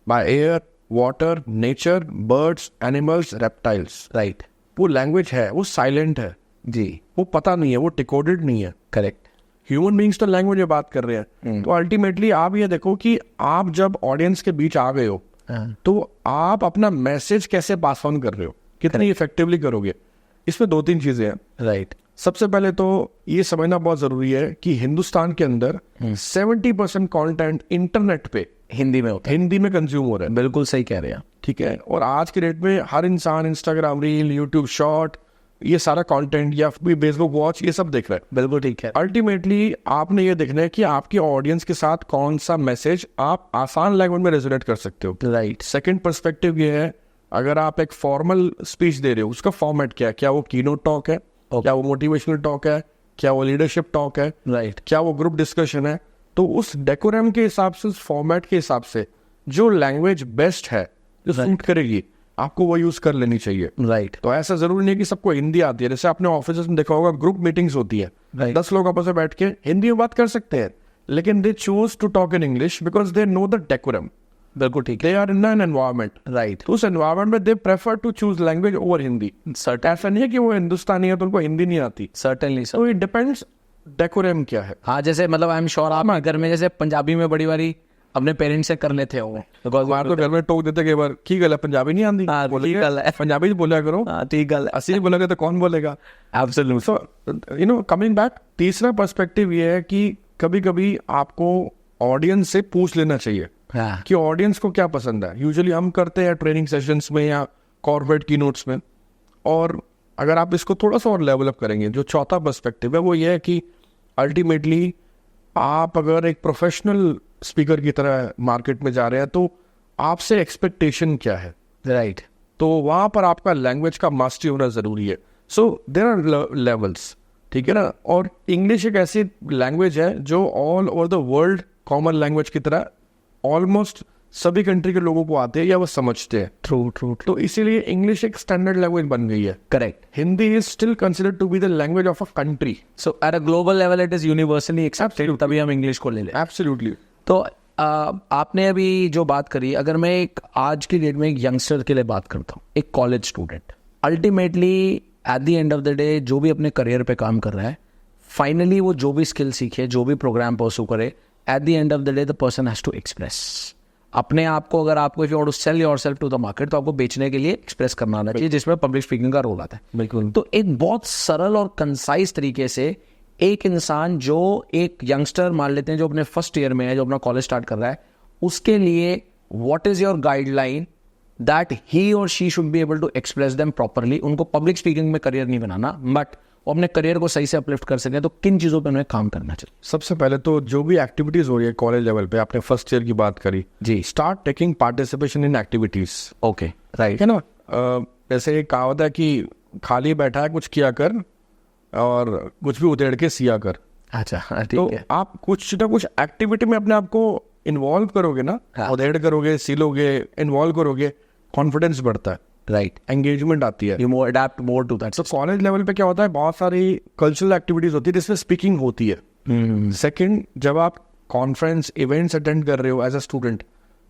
by air, water, nature, birds, animals, reptiles. Right, वो लैंग्वेज है, वो साइलेंट है जी, वो पता नहीं है, वो डिकोडेड नहीं है। करेक्ट, ह्यूमन बींग्स तो लैंग्वेज में बात कर रहे हैं। तो अल्टीमेटली आप ये देखो कि आप जब ऑडियंस के बीच आ गए हो तो आप अपना मैसेज कैसे पास ऑन कर रहे हो, कितनी इफेक्टिवली करोगे। इसमें दो तीन चीजें हैं। राइट, सबसे पहले तो ये समझना बहुत जरूरी है कि हिंदुस्तान के अंदर 70% कंटेंट इंटरनेट पे हिंदी में होता हिंदी में कंज्यूम हो रहा है। बिल्कुल सही कह रहे हैं। ठीक है। और आज के डेट में हर इंसान इंस्टाग्राम रील, यूट्यूब शॉर्ट, ये सारा कंटेंट या फेसबुक वॉच, ये सब देख रहा है। बिल्कुल ठीक है। अल्टीमेटली आपने ये देखना है कि आपकी ऑडियंस के साथ कौन सा मैसेज आप आसान लैंग्वेज में रेजोनेट कर सकते हो। राइट, सेकंड पर्सपेक्टिव ये है, अगर आप एक फॉर्मल स्पीच दे रहे हो, उसका फॉर्मेट क्या है, क्या वो कीनोट टॉक है, क्या वो मोटिवेशनल टॉक है, क्या वो लीडरशिप टॉक है, राइट, क्या वो ग्रुप डिस्कशन है। तो उस डेकोरम के हिसाब से, उस फॉर्मेट के हिसाब से जो लैंग्वेज बेस्ट है, जो सूट करेगी, आपको वो यूज कर लेनी चाहिए। राइट, तो ऐसा जरूरी नहीं है कि सबको हिंदी आती है। जैसे आपने ऑफिस में देखा होगा, ग्रुप मीटिंग्स होती है, Right. 10 लोग आपस में बैठ के हिंदी में बात कर सकते हैं, लेकिन they choose to talk in English because they know the decorum, बिल्कुल ठीक है। They are in an environment. Right, तो उस एनवायरमेंट में they prefer to choose language over Hindi. ऐसा नहीं है कि वो हिंदुस्तानी है तो उनको हिंदी नहीं आती। Certainly sir. तो इट डिपेंड्स डेकोरम क्या है। हाँ, जैसे मतलब आई एम श्योर आप घर में जैसे पंजाबी में बड़ी बारी अपने पेरेंट्स से कर लेते हो हमारे तो घर में टोक देते कई बार की गल है पंजाबी नहीं आती, हाँ, बोले ठीक गल है। पंजाबी बोला करो, ठीक गल असली बोलेगा तो कौन बोलेगा। एब्सोल्युटली। सो कमिंग बैक, तीसरा पर्सपेक्टिव ये है कि कभी कभी आपको ऑडियंस से पूछ लेना चाहिए हाँ कि ऑडियंस को क्या पसंद है। यूजुअली हम करते हैं ट्रेनिंग सेशंस में या कॉर्पोरेट की नोट्स में, और अगर आप इसको थोड़ा सा और लेवल अप करेंगे, जो चौथा पर्सपेक्टिव है वो ये है कि अल्टीमेटली आप अगर एक प्रोफेशनल स्पीकर की तरह मार्केट में जा रहे हैं तो आपसे एक्सपेक्टेशन क्या है, राइट। तो वहाँ पर आपका लैंग्वेज का मास्टरी होना ज़रूरी है। सो देयर आर लेवल्स, ठीक है ना। और इंग्लिश एक ऐसी लैंग्वेज है जो all over the world common language की तरह ऑलमोस्ट सभी कंट्री के लोगों को आते हैं या वो समझते हैं। ट्रू। तो इसीलिए इंग्लिश एक स्टैंडर्ड लैंग्वेज बन गई है। Correct. Hindi is still considered to be the language of a country. So at a global level it is universally accepted, तभी हम इंग्लिश को ले लें। एब्सोल्युटली। तो आपने अभी जो बात करी, अगर मैं एक आज की डेट में एक यंगस्टर के लिए बात करता हूँ, एक college student, ultimately at the end of the day जो भी अपने करियर पे काम कर रहा है, फाइनली वो जो भी स्किल सीखे, जो भी प्रोग्राम परस्यू करे, at the end of the day the person has to express अपने आप को। अगर आपको if you want to sell yourself to the market, तो आपको बेचने के लिए एक्सप्रेस करना आना चाहिए, जिसमें पब्लिक स्पीकिंग का रोल आता है। बिल्कुल। तो एक बहुत सरल और कंसाइज तरीके से एक इंसान जो एक यंगस्टर मान लेते हैं, जो अपने फर्स्ट ईयर में है, जो अपना कॉलेज स्टार्ट कर रहा है, उसके लिए what is your guideline that he और she should be able to express them properly. उनको पब्लिक स्पीकिंग में करियर नहीं बनाना, बट वो अपने करियर को सही से अपलिफ्ट कर सकें, तो किन चीज़ों पे उन्हें काम करना चाहिए? सबसे पहले तो जो भी एक्टिविटीज हो रही है कॉलेज लेवल पे, आपने फर्स्ट ईयर की बात करी जी। Start taking participation in activities. Okay, right. है ना। जैसे एक कहावत है कि खाली बैठा है कुछ किया कर, और कुछ भी उधेड़ के सिया कर। अच्छा, ठीक तो है। आप कुछ ना कुछ एक्टिविटी में अपने आप को इन्वॉल्व करोगे ना, हाँ। उधेड़ करोगे, सिलोगे, इन्वॉल्व करोगे, कॉन्फिडेंस बढ़ता है, राइट। एंगेजमेंट आती है। You more adapt more to that. तो कॉलेज लेवल पे क्या होता है, बहुत सारी कल्चरल एक्टिविटीज होती है जिसमें स्पीकिंग होती है। सेकंड, जब आप कॉन्फ्रेंस इवेंट्स अटेंड कर रहे हो एज अ स्टूडेंट,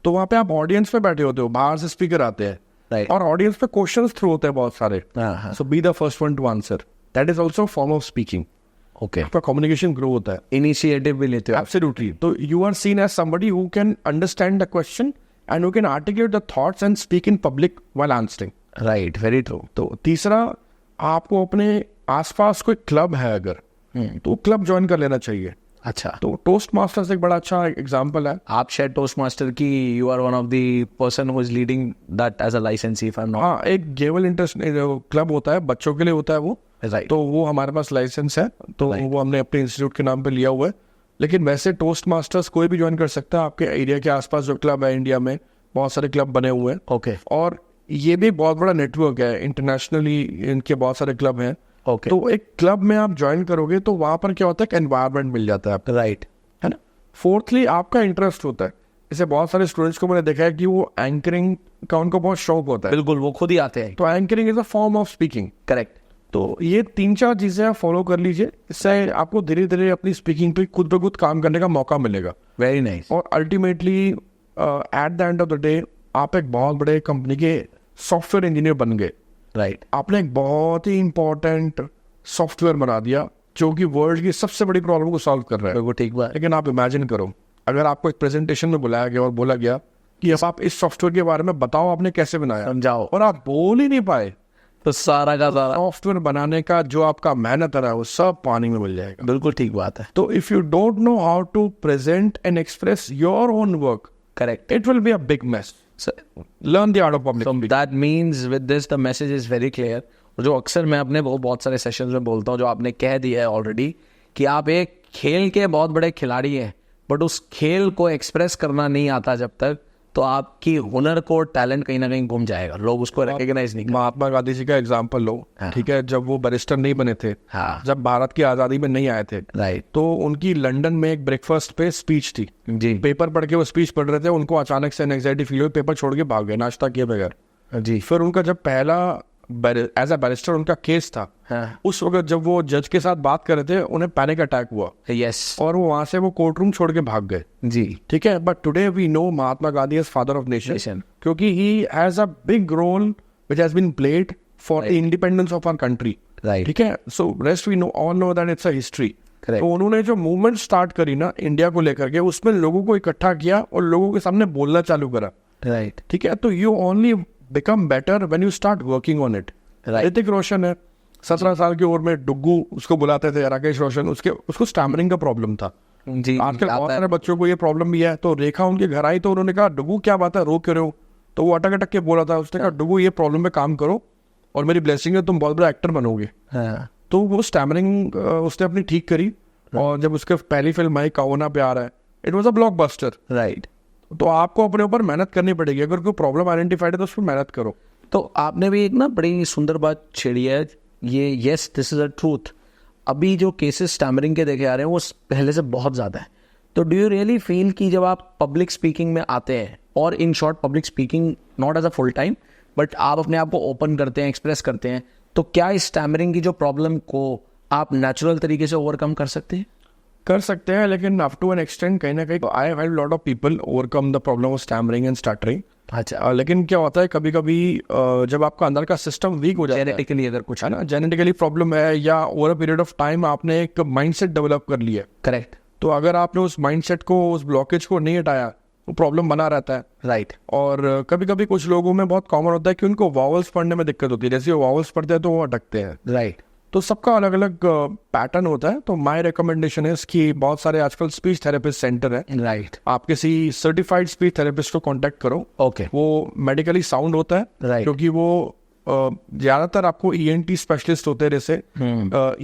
तो वहाँ पे आप ऑडियंस पे बैठे होते हो, बाहर से स्पीकर आते हैं, Right. और ऑडियंस पे क्वेश्चंस थ्रू होते हैं बहुत सारे। हाँ। So be the first one to answer, that is also form of speaking. Okay, आपका कम्युनिकेशन ग्रो होता है। इनिशिएटिव भी लेते हो। Absolutely. So you are seen as somebody who can understand the question and who can articulate the thoughts and speak in public while answering. Right, very true. तो तीसरा, आपको अपने आसपास कोई क्लब है अगर, तो क्लब ज्वाइन कर लेना चाहिए। अच्छा, तो टोस्ट मास्टर्स एक बड़ा अच्छा एग्जाम्पल है। आप शायद टोस्ट मास्टर की you are one of the person who is leading that as a licensee, if I am not. हाँ, एक गेवल इंटरेस्ट क्लब होता है, बच्चों के लिए होता है वो। राइट। तो वो हमारे पास लाइसेंस है, तो Right. वो हमने अपने इंस्टीट्यूट के नाम पे लिया हुआ है। लेकिन वैसे टोस्ट मास्टर्स कोई भी ज्वाइन कर सकता है। आपके एरिया के आसपास जो क्लब है, इंडिया में बहुत सारे क्लब बने हुए हैं, ओके, और ये भी बहुत बड़ा नेटवर्क है, इंटरनेशनली इनके बहुत सारे क्लब हैं। ओके, तो एक क्लब में आप ज्वाइन करोगे तो वहां पर क्या होता है, एनवायरनमेंट मिल जाता है आपको, राइट, है ना। फोर्थली, आपका इंटरेस्ट होता है। जैसे बहुत सारे स्टूडेंट्स को मैंने देखा है कि वो एंकरिंग का उनको बहुत शौक होता है, बिल्कुल, वो खुद ही आते हैं। तो anchoring is a form of speaking. Correct. तो ये 3-4 चीजें आप फॉलो कर लीजिए, इससे आपको धीरे धीरे अपनी स्पीकिंग पे खुद ब खुद काम करने का मौका मिलेगा। Very nice. और ultimately at the end of the day आप एक बहुत बड़े कंपनी के सॉफ्टवेयर इंजीनियर बन गए। राइट। आपने एक बहुत ही इंपॉर्टेंट सॉफ्टवेयर बना दिया जो कि वर्ल्ड की सबसे बड़ी प्रॉब्लम को सॉल्व कर रहा है। वो ठीक बात। लेकिन आप इमेजिन करो, अगर आपको एक प्रेजेंटेशन में बुलाया गया और बोला गया कि अब आप इस सॉफ्टवेयर के बारे में बताओ आपने कैसे बनाया, समझाओ, और आप बोल ही नहीं पाए, तो सारा का सारा सॉफ्टवेयर बनाने का जो आपका मेहनत है वो सब पानी में मिल जाएगा। बिल्कुल ठीक बात है। तो if you don't know how to present and express your own work, correct. It will be a big mess. Learn the art of public speaking. That means with this the message is very clear. जो अक्सर मैं अपने बहुत सारे sessions में बोलता हूँ, जो आपने कह दिया है ऑलरेडी, कि आप एक खेल के बहुत बड़े खिलाड़ी हैं, बट उस खेल को एक्सप्रेस करना नहीं आता जब तक, तो आपकी हुनर को, टैलेंट कहीं ना कहीं गुम जाएगा, लोग उसको रिकॉग्नाइज नहीं करेंगे। महात्मा गांधी जी का एग्जाम्पल लो, हाँ। ठीक है, जब वो बैरिस्टर नहीं बने थे, हाँ, जब भारत की आजादी में नहीं आए थे, राइट, तो उनकी लंदन में एक ब्रेकफास्ट पे स्पीच थी। जी पेपर पढ़ के वो स्पीच पढ़ रहे थे, उनको अचानक से एंग्जाइटी फील हुई, पेपर छोड़ के भाग गए नाश्ता किए बगैर। जी, फिर उनका जब पहला एज अ बैरिस्टर उनका केस था, हाँ, उस वक्त जब वो जज के साथ बात कर रहे थे, उन्हें पैनिक अटैक हुआ यस, और वो वहां से वो कोर्ट रूम छोड़ के भाग गए। जी, ठीक है, but today we know Mahatma Gandhi as father of nation, Nation. क्योंकि he has a big role which has been played for the Right. Independence of our country. Right, ठीक है, so rest we know all know that it's a history. Correct. तो उन्होंने जो movement start करी ना India को लेकर के, उसमें लोगों को इकट्ठा किया और लोगों के सामने बोलना चालू करा। राइट ठीक है, तो you only become better when you start working on it. Right. Hrithik Roshan है 17 साल की उम्र में, डुग्गू उसको बुलाते थे, राकेश रोशन, उसको स्टैमरिंग का प्रॉब्लम था। जी। आजकल बहुत सारे बच्चों को ये प्रॉब्लम भी है। तो रेखा उनके घर आई तो उन्होंने कहा डुग्गू क्या बात है, रो क्यों रहे हो? तो वो अटक अटक के बोला था, उसने कहा डुग्गू ये प्रॉब्लम पे काम करो और मेरी ब्लेसिंग है तुम बहुत बड़ा एक्टर बनोगे। हाँ। तो वो स्टैमरिंग उसने अपनी ठीक करी और जब उसके पहली फिल्म आई कहोना प्यार है, it was a blockbuster. Right. तो आपको अपने ऊपर मेहनत करनी पड़ेगी। अगर कोई प्रॉब्लम आइडेंटिफाइड है तो उस पर मेहनत करो। तो आपने भी एक ना बड़ी सुंदर बात छेड़ी है, ये yes this is a truth. अभी जो केसेस स्टैमरिंग के देखे आ रहे हैं वो पहले से बहुत ज़्यादा है। तो डू यू रियली फील कि जब आप पब्लिक स्पीकिंग में आते हैं, और in short public speaking not as a full time but आप अपने आप को ओपन करते हैं, एक्सप्रेस करते हैं, तो क्या इस स्टैमरिंग की जो प्रॉब्लम को आप नेचुरल तरीके से ओवरकम कर सकते हैं? कर सकते हैं, लेकिन अप टू एन एक्सटेंट कहीं ना कहीं I have helped lot of people overcome the problem of stammering and stuttering. अच्छा। लेकिन क्या होता है कभी कभी जब आपका अंदर का सिस्टम वीक हो जाता है, जेनेटिकली अगर कुछ है ना, जेनेटिकली प्रॉब्लम है या over a period of time आपने एक माइंडसेट डेवलप कर लिया है, करेक्ट। तो अगर आपने उस माइंडसेट को, उस ब्लॉकेज को नहीं हटाया, वो प्रॉब्लम बना रहता है। राइट। और कभी कभी कुछ लोगों में बहुत कॉमन होता है कि उनको वॉवल्स पढ़ने में दिक्कत होती है, जैसे वो वॉवल्स पढ़ते हैं तो वो अटकते हैं। राइट। तो सबका अलग अलग पैटर्न होता है। तो माय रिकमेंडेशन है कि बहुत सारे आजकल स्पीच थेरेपिस्ट सेंटर है, राइट। आप किसी सर्टिफाइड स्पीच थेरेपिस्ट को कांटेक्ट करो। ओके। वो मेडिकली साउंड होता है, Right. क्योंकि वो ज्यादातर आपको ईएनटी स्पेशलिस्ट होते हैं, जैसे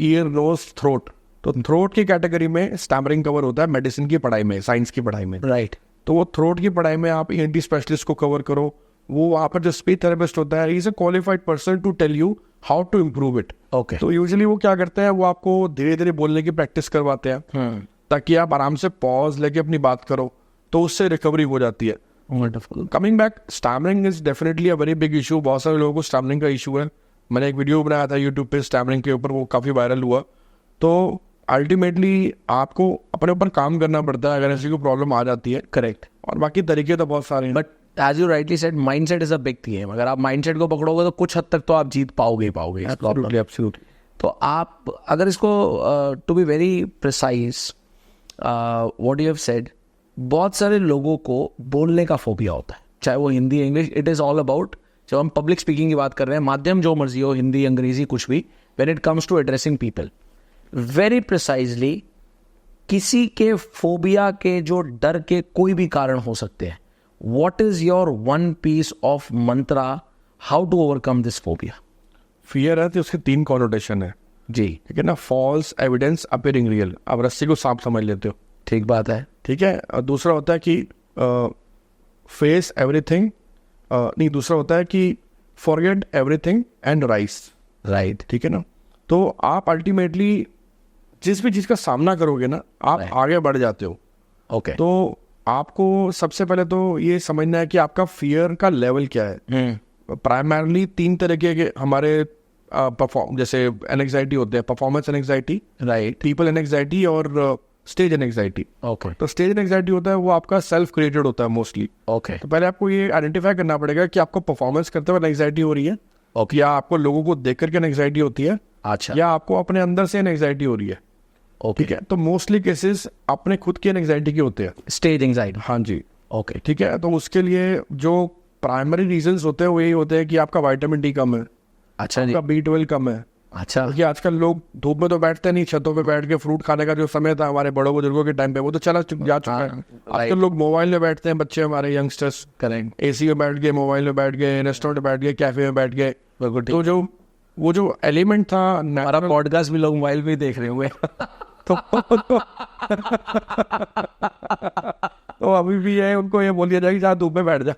ईयर नोज थ्रोट। तो थ्रोट की कैटेगरी में स्टैमरिंग कवर होता है मेडिसिन की पढ़ाई में, साइंस की पढ़ाई में। राइट। तो वो थ्रोट की पढ़ाई में आप ईएनटी स्पेशलिस्ट को कवर करो। वो वहाँ पर जो स्पीच थेरेपिस्ट होता है, he is a qualified person to tell you how to improve it. Okay. तो यूजुअली वो क्या करते हैं, वो आपको धीरे धीरे बोलने की प्रैक्टिस करवाते हैं ताकि आप आराम से पॉज लेके अपनी बात करो, तो उससे रिकवरी हो जाती है। Wonderful. Coming back, stammering is definitely a very big issue. बहुत सारे लोगों को स्टैमरिंग का इशू है। मैंने एक वीडियो बनाया था यूट्यूब पे स्टैमरिंग के ऊपर, वो काफ़ी वायरल हुआ। तो अल्टीमेटली आपको अपने ऊपर काम करना पड़ता है अगर ऐसी कोई प्रॉब्लम आ जाती है। करेक्ट। और बाकी तरीके तो बहुत सारे हैं। But as you rightly said, mindset is a big thing. अगर आप माइंडसेट को पकड़ोगे तो कुछ हद तक तो आप जीत पाओगे ही पाओगे इस प्रॉब्लम। Absolutely, absolutely. तो आप अगर इसको to be very precise, what you have said, बहुत सारे लोगों को बोलने का फोबिया होता है, चाहे वो Hindi English, it is all about, जब हम पब्लिक स्पीकिंग की बात कर रहे हैं, माध्यम जो मर्जी हो, हिंदी अंग्रेजी कुछ भी, when it comes to addressing people, very precisely किसी के फोबिया के, जो डर के कोई भी कारण हो सकते हैं, what is your one piece of mantra how to overcome this phobia? Fear है तो उसके 3 कॉनोटेशन है। जी। ठीक है ना, फॉल्स एविडेंस अपीयरिंग रियल। आप रस्सी को सांप समझ लेते हो, ठीक बात है। ठीक है। और दूसरा होता है कि फेस एवरीथिंग, नहीं, दूसरा होता है कि forget everything and rice. Right. ठीक है ना। तो आप अल्टीमेटली जिस भी चीज़ का सामना करोगे ना, आप Right. आगे बढ़ जाते हो। ओके। तो आपको सबसे पहले तो ये समझना है कि आपका फियर का लेवल क्या है। प्राइमरली 3 तरीके के हमारे जैसे एनएक्साइटी होते हैं, परफॉर्मेंस एनएक्साइटी, राइट। पीपल एनएक्साइटी और स्टेज एनएक्साइटी। ओके। तो स्टेज एनएक्साइटी होता है वो आपका सेल्फ क्रिएटेड होता है मोस्टली। ओके। तो पहले आपको ये आइडेंटिफाई करना पड़ेगा कि आपको परफॉर्मेंस करते हुए एनएक्साइटी हो रही है, ओके। या आपको लोगों को देख करके एनएक्साइटी होती है, अच्छा। या आपको अपने अंदर से एनएक्साइटी हो रही है। ओके। ठीक है। तो मोस्टली केसेस अपने खुद की एनएक्साइटी के होते हैं। Stage anxiety. हाँ जी। ओके। ठीक है। तो उसके लिए जो प्राइमरी रीजंस होते हैं वो यही होते हैं कि आपका विटामिन डी कम है, अच्छा जी। आपका B12 कम है। अच्छा। क्योंकि आजकल लोग धूप में तो बैठते नहीं, छतों पे बैठ के फ्रूट खाने का जो समय था हमारे बड़ों बुजुर्गों के टाइम पे, वो तो जा चुका है। आजकल लोग मोबाइल में बैठते हैं, बच्चे हमारे यंगस्टर्स करेक्ट। एसी में बैठ गए, मोबाइल में बैठ गए, रेस्टोरेंट में बैठ गए, कैफे में बैठ गए। बिल्कुल। तो जो वो जो एलिमेंट था हमारा पॉडकास्ट भी लोग मोबाइल पे देख रहे होंगे। तो अभी भी है, उनको ये बोल दिया जाए कि जहाँ धूप में बैठ जा।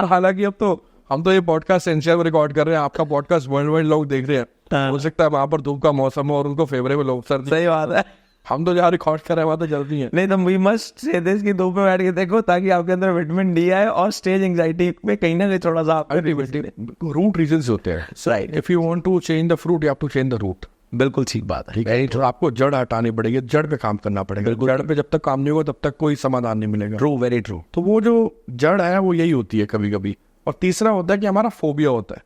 हालांकि अब तो हम तो ये पॉडकास्ट एनसीआर में रिकॉर्ड कर रहे हैं, आपका पॉडकास्ट वर्ल्ड वाइड लोग देख रहे हैं। हो सकता है वहाँ पर धूप का मौसम हो और उनको फेवरेबल हो। सर्दी, सही बात है। हम तो जहाँ रिकॉर्ड कर रहे हैं वहाँ तो जल्दी है। नहीं तो वी मस्ट से दिस कि धूप में बैठ के देखो, ताकि आपके अंदर विटामिन डी आए और स्टेज एंजाइटी में कहीं ना कहीं थोड़ा सा रूट रीजंस होते हैं। Right. If you want to change the fruit you have to change the root. बिल्कुल ठीक बात है। Very true. आपको जड़ हटानी पड़ेगी, जड़ पे काम करना पड़ेगा। जड़ पे जब तक काम नहीं होगा तब तक कोई समाधान नहीं मिलेगा। True, very true. तो वो जो जड़ है वो यही होती है कभी कभी। और तीसरा होता है कि हमारा फोबिया होता है।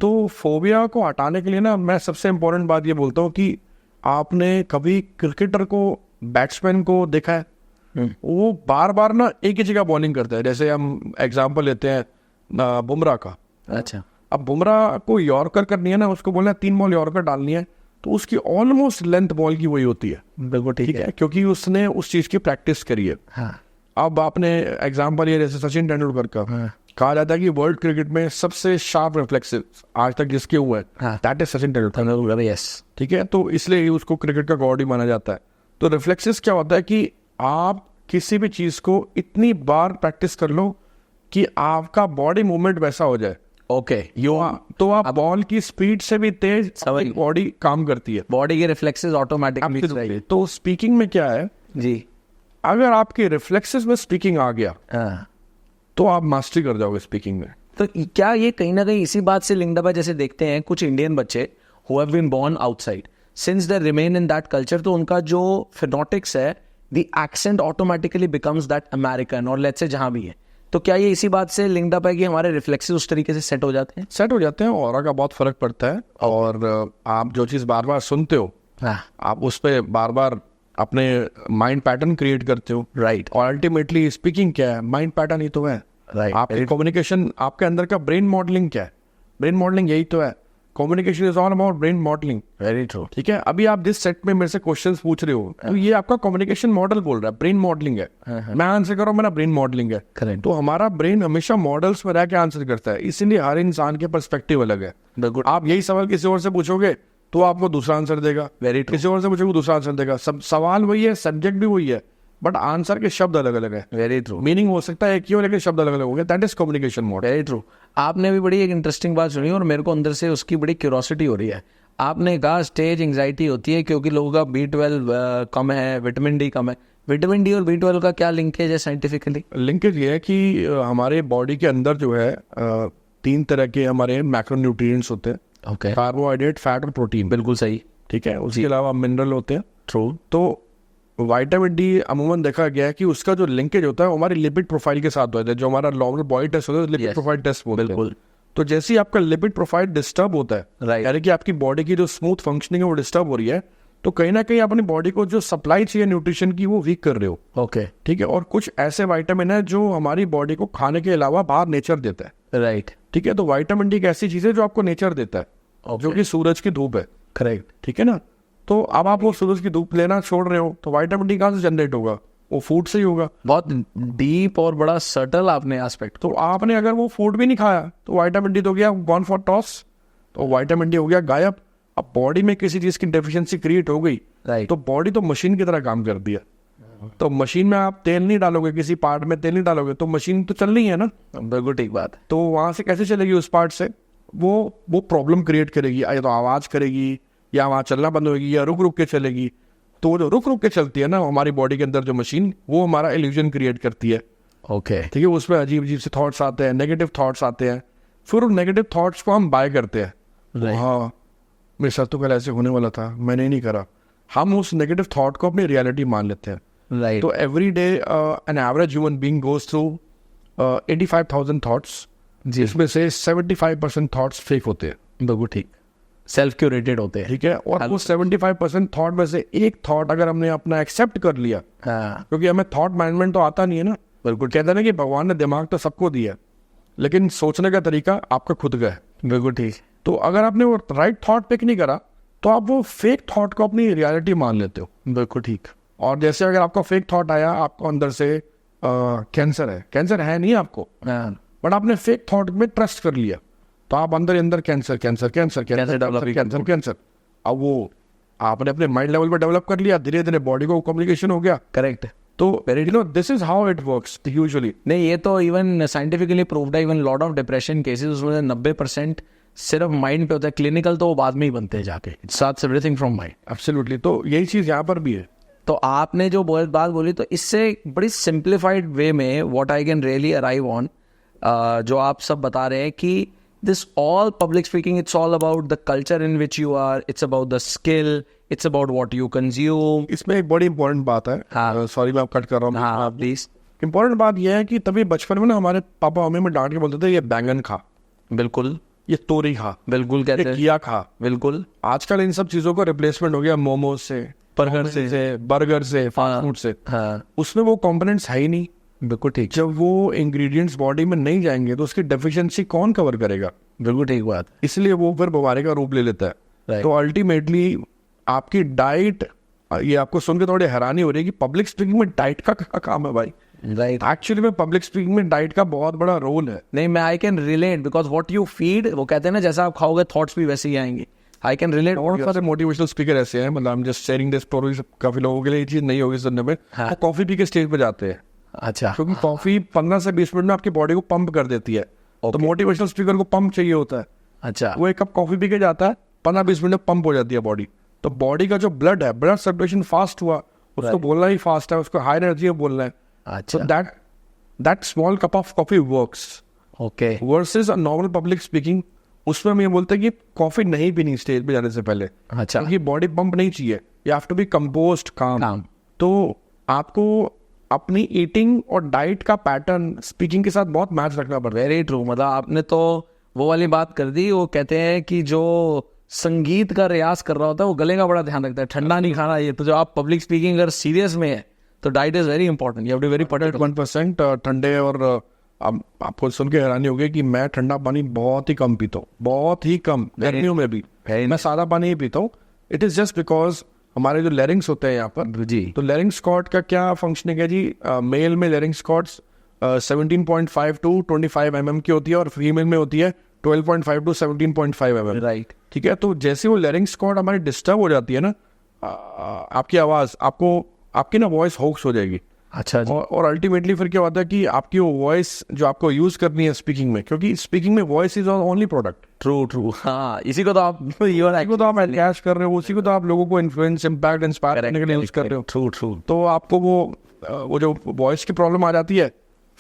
तो फोबिया को हटाने के लिए ना मैं सबसे इम्पोर्टेंट बात ये बोलता हूँ कि आपने कभी क्रिकेटर को, बैट्समैन को देखा है? वो बार बार ना एक ही जगह बॉलिंग करते हैं। जैसे हम एग्जांपल लेते हैं बुमराह का। अच्छा, अब बुमराह को यॉर्कर करनी है ना, उसको बोलना है 3 बॉल यॉर्कर डालनी है, तो उसकी ऑलमोस्ट लेंथ बॉल की वही होती है। बिल्कुल ठीक है। क्योंकि उसने उस चीज की प्रैक्टिस करी है। हाँ, अब आपने एग्जांपल ये जैसे सचिन तेंदुलकर का, कहा जाता है कि वर्ल्ड क्रिकेट में सबसे शार्प रिफ्लेक्सेस आज तक जिसके हुए हैं that is Sachin Tendulkar. Yes, ठीक है, तो इसलिए उसको क्रिकेट का गॉड ही माना जाता है। तो रिफ्लेक्सेस क्या होता है कि आप किसी भी चीज को इतनी बार प्रैक्टिस कर लो कि आपका बॉडी मूवमेंट वैसा हो जाए। ओके, तो आप बॉल की स्पीड से भी तेज बॉडी काम करती है, बॉडी के रिफ्लेक्सेस ऑटोमेटिकली। तो स्पीकिंग में क्या है जी, अगर आपके रिफ्लेक्सेस में स्पीकिंग आ गया हाँ, तो आप मास्टरी कर जाओगे स्पीकिंग में। तो क्या ये कहीं ना कहीं इसी बात से लिंक्ड अप है? जैसे देखते हैं कुछ इंडियन बच्चे who have been born outside, since they remain in that culture, तो उनका जो फिनोटिक्स है, the accent automatically becomes that American, और लेट्स से जहां भी है। तो क्या ये इसी बात से लिंक्ड अप है कि हमारे रिफ्लेक्सेस उस तरीके से सेट हो जाते हैं? सेट हो जाते हैं, ऑरा का बहुत फर्क पड़ता है। और आप जो चीज़ बार बार सुनते हो, आप उस पर बार बार अपने माइंड पैटर्न क्रिएट करते हो। राइट। और अल्टीमेटली स्पीकिंग क्या है? माइंड पैटर्न ही तो है। राइट। आपकी कम्युनिकेशन, आपके अंदर का ब्रेन मॉडलिंग क्या है? ब्रेन मॉडलिंग यही तो है। Communication is all about brain modelling. Very true. ठीक है, अभी आप जिस सेट में मेरे से क्वेश्चंस पूछ रहे हो, तो ये आपका कम्युनिकेशन मॉडल बोल रहा है, ब्रेन मॉडलिंग है। मैं आंसर कर रहा हूँ, मेरा ब्रेन मॉडलिंग है। Correct. तो हमारा ब्रेन हमेशा मॉडल्स में रह के आंसर करता है, इसीलिए हर इंसान के पर्सपेक्टिव अलग है। बिल्कुल। आप यही सवाल किसी और से पूछोगे तो आपको दूसरा आंसर देगा, Very true. किसी और से पूछोगे दूसरा आंसर देगा। सब सवाल वही है, सब्जेक्ट भी वही है, बट आंसर के शब्द अलग अलग है। Very true. मीनिंग हो सकता है एक ही हो, लेकिन शब्द अलग अलग हो गए। That is communication model. Very true. आपने भी बड़ी एक इंटरेस्टिंग बात सुनी और मेरे को अंदर से उसकी बड़ी क्यूरोसिटी हो रही है। आपने कहा स्टेज एंजाइटी होती है क्योंकि लोगों का B12 कम है, विटामिन डी कम है। विटामिन डी और B12 का क्या लिंकेज है साइंटिफिकली? लिंकेज ये है कि हमारे बॉडी के अंदर जो है 3 तरह के हमारे मैक्रोन्यूट्रिएंट्स होते हैं। ओके, कार्बोहाइड्रेट, फैट और प्रोटीन। बिल्कुल सही। ठीक है, उसके अलावा मिनरल होते हैं। ट्रू। तो विटामिन डी अमूमन देखा गया है कि उसका जो लिंकेज होता है वो हमारी लिपिड प्रोफाइल के साथ होता है। जो हमारा नॉर्मल बॉडी टेस्ट होता है लिपिड Yes. प्रोफाइल टेस्ट बोलते हैं। बिल्कुल। तो जैसे ही आपका लिपिड प्रोफाइल डिस्टर्ब होता है, Right. यानी कि आपकी बॉडी की जो स्मूथ फंक्शनिंग है वो डिस्टर्ब हो रही है, तो कहीं ना कहीं अपनी बॉडी को जो सप्लाई चाहिए न्यूट्रिशन की वो वीक कर रहे हो। ओके, ठीक है, और कुछ ऐसे विटामिन है जो हमारी बॉडी को खाने के अलावा बाहर नेचर देता है। राइट। ठीक है, तो विटामिन डी एक ऐसी चीज है जो आपको नेचर देता है, Okay. जो कि सूरज की धूप है। करेक्ट। ठीक है ना, तो अब आप वो सूरज की धूप लेना छोड़ रहे हो तो विटामिन डी कहाँ से जनरेट होगा? वो फूड से ही होगा। बहुत डीप और बड़ा सटल आपने एस्पेक्ट। तो आपने अगर वो फूड भी नहीं खाया तो विटामिन डी तो गया गॉन फॉर टॉस, तो विटामिन डी हो गया गायब। अब बॉडी में किसी चीज की डेफिशिएंसी क्रिएट हो गई, राइट। तो बॉडी तो मशीन की तरह काम करती है। तो मशीन में आप तेल नहीं डालोगे, किसी पार्ट में तेल नहीं डालोगे, तो मशीन तो चल रही है ना। बिल्कुल ठीक बात है। तो वहां से कैसे चलेगी? उस पार्ट से वो प्रॉब्लम क्रिएट करेगी, या तो आवाज करेगी, या वहां चलना बंद होगी, या रुक रुक के चलेगी। तो जो रुक रुक के चलती है ना हमारी बॉडी के अंदर जो मशीन, वो हमारा इल्यूजन क्रिएट करती है। ओके, ठीक है, उसमें अजीब अजीब से थॉट्स आते हैं, नेगेटिव थॉट्स आते हैं। फिर उन नेगेटिव थॉट्स को हम बाय करते हैं। Right. हाँ, मेरे साथ तो कल ऐसे होने वाला था, मैंने नहीं करा। हम उस नेगेटिव थॉट को अपनी रियलिटी मान लेते हैं। राइट। तो every day an average human being goes through 85,000 thoughts, जिसमें से 75% थॉट्स फेक होते हैं। बिल्कुल ठीक, सेल्फ क्यूरेटेड होते हैं। ठीक है, और वो 75% थॉट में से एक थॉट अगर हमने अपना एक्सेप्ट कर लिया, हाँ, क्योंकि हमें थॉट मैनेजमेंट तो आता नहीं है ना। बिल्कुल, कहते हैं ना कि भगवान ने दिमाग तो सबको दिया, लेकिन सोचने का तरीका आपका खुद का है। बिल्कुल ठीक। तो अगर आपने वो राइट थॉट पिक नहीं करा तो आप वो फेक थॉट को अपनी रियलिटी मान लेते हो। बिल्कुल ठीक। और जैसे अगर आपका फेक थॉट आया, आपको अंदर से कैंसर है, कैंसर है नहीं आपको, हाँ, बट आपने फेक थॉट में ट्रस्ट कर लिया, तो आप अंदर अंदर cancer cancer cancer cancer cancer cancer. अब वो आपने अपने माइंड लेवल पर डेवलप कर लिया, धीरे धीरे बॉडी को कम्युनिकेशन हो गया। करेक्ट। तो this is how it works usually. नहीं, ये तो इवन साइंटिफिकली प्रूव्ड है। Even lot of depression cases, उसमें से 90% सिर्फ माइंड पे होता है। क्लिनिकल तो वो बाद में ही बनते हैं जाके। It starts everything from mind. Absolutely, तो यही चीज यहाँ पर भी है। तो आपने जो बात बोली, तो इससे बड़ी सिंप्लीफाइड वे में what I can really arrive on, जो आप सब बता रहे हैं कि this all public speaking, it's all about the culture in which you are, it's about the skill, it's about what you consume. इसमें एक बड़ी इंपॉर्टेंट बात है। हाँ। सॉरी मैं कट कर रहा हूँ। हाँ प्लीज। इंपॉर्टेंट बात यह है कि तभी बचपन में ना हमारे पापा मम्मी में डांट के बोलते थे ये बैंगन खा, बिल्कुल। ये तोरी खा, बिल्कुल कहते ये हैं, घिया खा। बिल्कुल। आजकल इन सब चीजों का रिप्लेसमेंट हो गया मोमोज से, बर्गर से, फास्ट फूड से। हाँ, उसमें वो कंपोनेंट्स है ही नहीं। बिल्कुल ठीक, जब वो इंग्रेडिएंट्स बॉडी में नहीं जाएंगे तो उसकी डेफिशिएंसी कौन कवर करेगा? बिल्कुल ठीक बात। इसलिए वो फिर बीमारी का रूप ले लेता है। Right. तो अल्टीमेटली आपकी डाइट, ये आपको सुन के थोड़ी हैरानी हो रही है कि पब्लिक स्पीकिंग में डाइट का क्या काम है भाई? राइट, एक्चुअली में पब्लिक स्पीकिंग में डाइट का बहुत बड़ा रोल है। नहीं, मैं I can relate because what you feed, वो कहते हैं ना जैसा आप खाओगे थॉट्स भी वैसे ही आएंगे। I can relate. और सारे मोटिवेशनल स्पीकर ऐसे हैं, मतलब आई am just sharing this story, काफी लोगों के लिए ये चीज नहीं होगी सुनने में। हाँ। वो कॉफी पी के स्टेज पे जाते हैं, अच्छा, क्योंकि कॉफी 15 से 20 मिनट में आपकी बॉडी को पंप कर देती है। तो मोटिवेशनल स्पीकर को पंप चाहिए होता है। अच्छा, वो एक कप कॉफी पी के जाता है, 15-20 मिनट में पंप हो जाती है बॉडी। तो बॉडी का जो ब्लड है, ब्लड सर्कुलेशन फास्ट हुआ, उसको बोलना ही फास्ट है, उसको हाई एनर्जी में बोलना है। अच्छा, So that small cup of coffee works okay, versus a normal public speaking। उसमें हम ये बोलते हैं कि कॉफी नहीं पीनी स्टेज पे जाने से पहले, अच्छा, क्योंकि बॉडी पंप नहीं चाहिए। You have to be composed, calm. Calm. तो आपको अपनी ईटिंग और डाइट का पैटर्न स्पीकिंग के साथ बहुत मैच रखना पड़ता है। Very true. मतलब आपने तो वो वाली बात कर दी। वो कहते हैं कि जो संगीत का रियाज कर रहा होता है वो गले का बड़ा ध्यान रखता है, ठंडा नहीं खाना। ये तो जो आप पब्लिक स्पीकिंग अगर सीरियस में है तो diet is very important, you have to very particular. 1% ठंडे। और आपको सुन के हैरानी होगी कि मैं ठंडा पानी बहुत ही कम पीता हूँ, बहुत ही कम, गर्मियों में भी। मैं सादा पानी ही पीता हूँ। इट इज जस्ट बिकॉज हमारे जो लेरिंग्स होते हैं यहाँ पर जी, तो लेरिंग्स कॉर्ड का क्या फंक्शनिंग है जी? मेल में लेरिंग्स कॉर्ड्स 17.5 to 25 mm की होती है और फीमेल में होती है 12.5 to 17.5 mm। राइट, ठीक है। तो जैसे वो लेरिंग्स कॉर्ड हमारी डिस्टर्ब हो जाती है ना, आपकी आवाज, आपकी ना वॉइस होक्स हो जाएगी। अच्छा जी, और अल्टीमेटली फिर क्या होता है कि आपकी वो वॉइस जो आपको यूज करनी है स्पीकिंग में, क्योंकि स्पीकिंग में voice is only product. True true, हाँ, इसी को तो आप को तो आप कैश कर रहे हो, उसी को तो आप लोगों को इन्फ्लुएंस, इम्पैक्ट, इंस्पायर करने के लिए यूज कर रहे हो। True true. तो आपको वो जो वॉइस की प्रॉब्लम आ जाती है,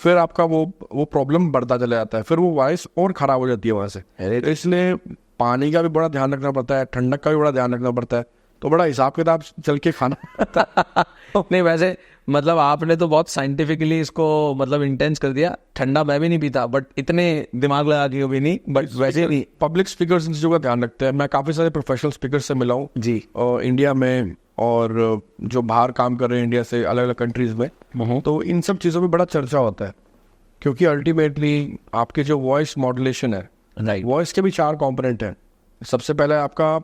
फिर आपका वो प्रॉब्लम बढ़ता चला जाता है, फिर वो वॉइस और खराब हो जाती है वहां से। तो इसलिए पानी का भी बड़ा ध्यान रखना पड़ता है, ठंडक का भी बड़ा ध्यान रखना पड़ता है। तो बड़ा हिसाब किताब चल के खाना। नहीं, वैसे मतलब आपने तो बहुत साइंटिफिकली इसको मतलब इंटेंस कर दिया। ठंडा मैं भी नहीं पीता, बट इतने दिमाग लगा के भी नहीं, बट वैसे नहीं। पब्लिक स्पीकर्स इन चीज़ों का ध्यान रखते हैं। मैं काफ़ी सारे प्रोफेशनल स्पीकर से मिला हूँ जी, इंडिया में, और जो बाहर काम कर रहे हैं इंडिया से अलग अलग कंट्रीज में। तो इन सब चीज़ों में बड़ा चर्चा होता है, क्योंकि अल्टीमेटली आपके जो वॉइस मॉड्यूलेशन है, राइट, वॉइस के भी 4 कंपोनेंट हैं। सबसे पहले आपका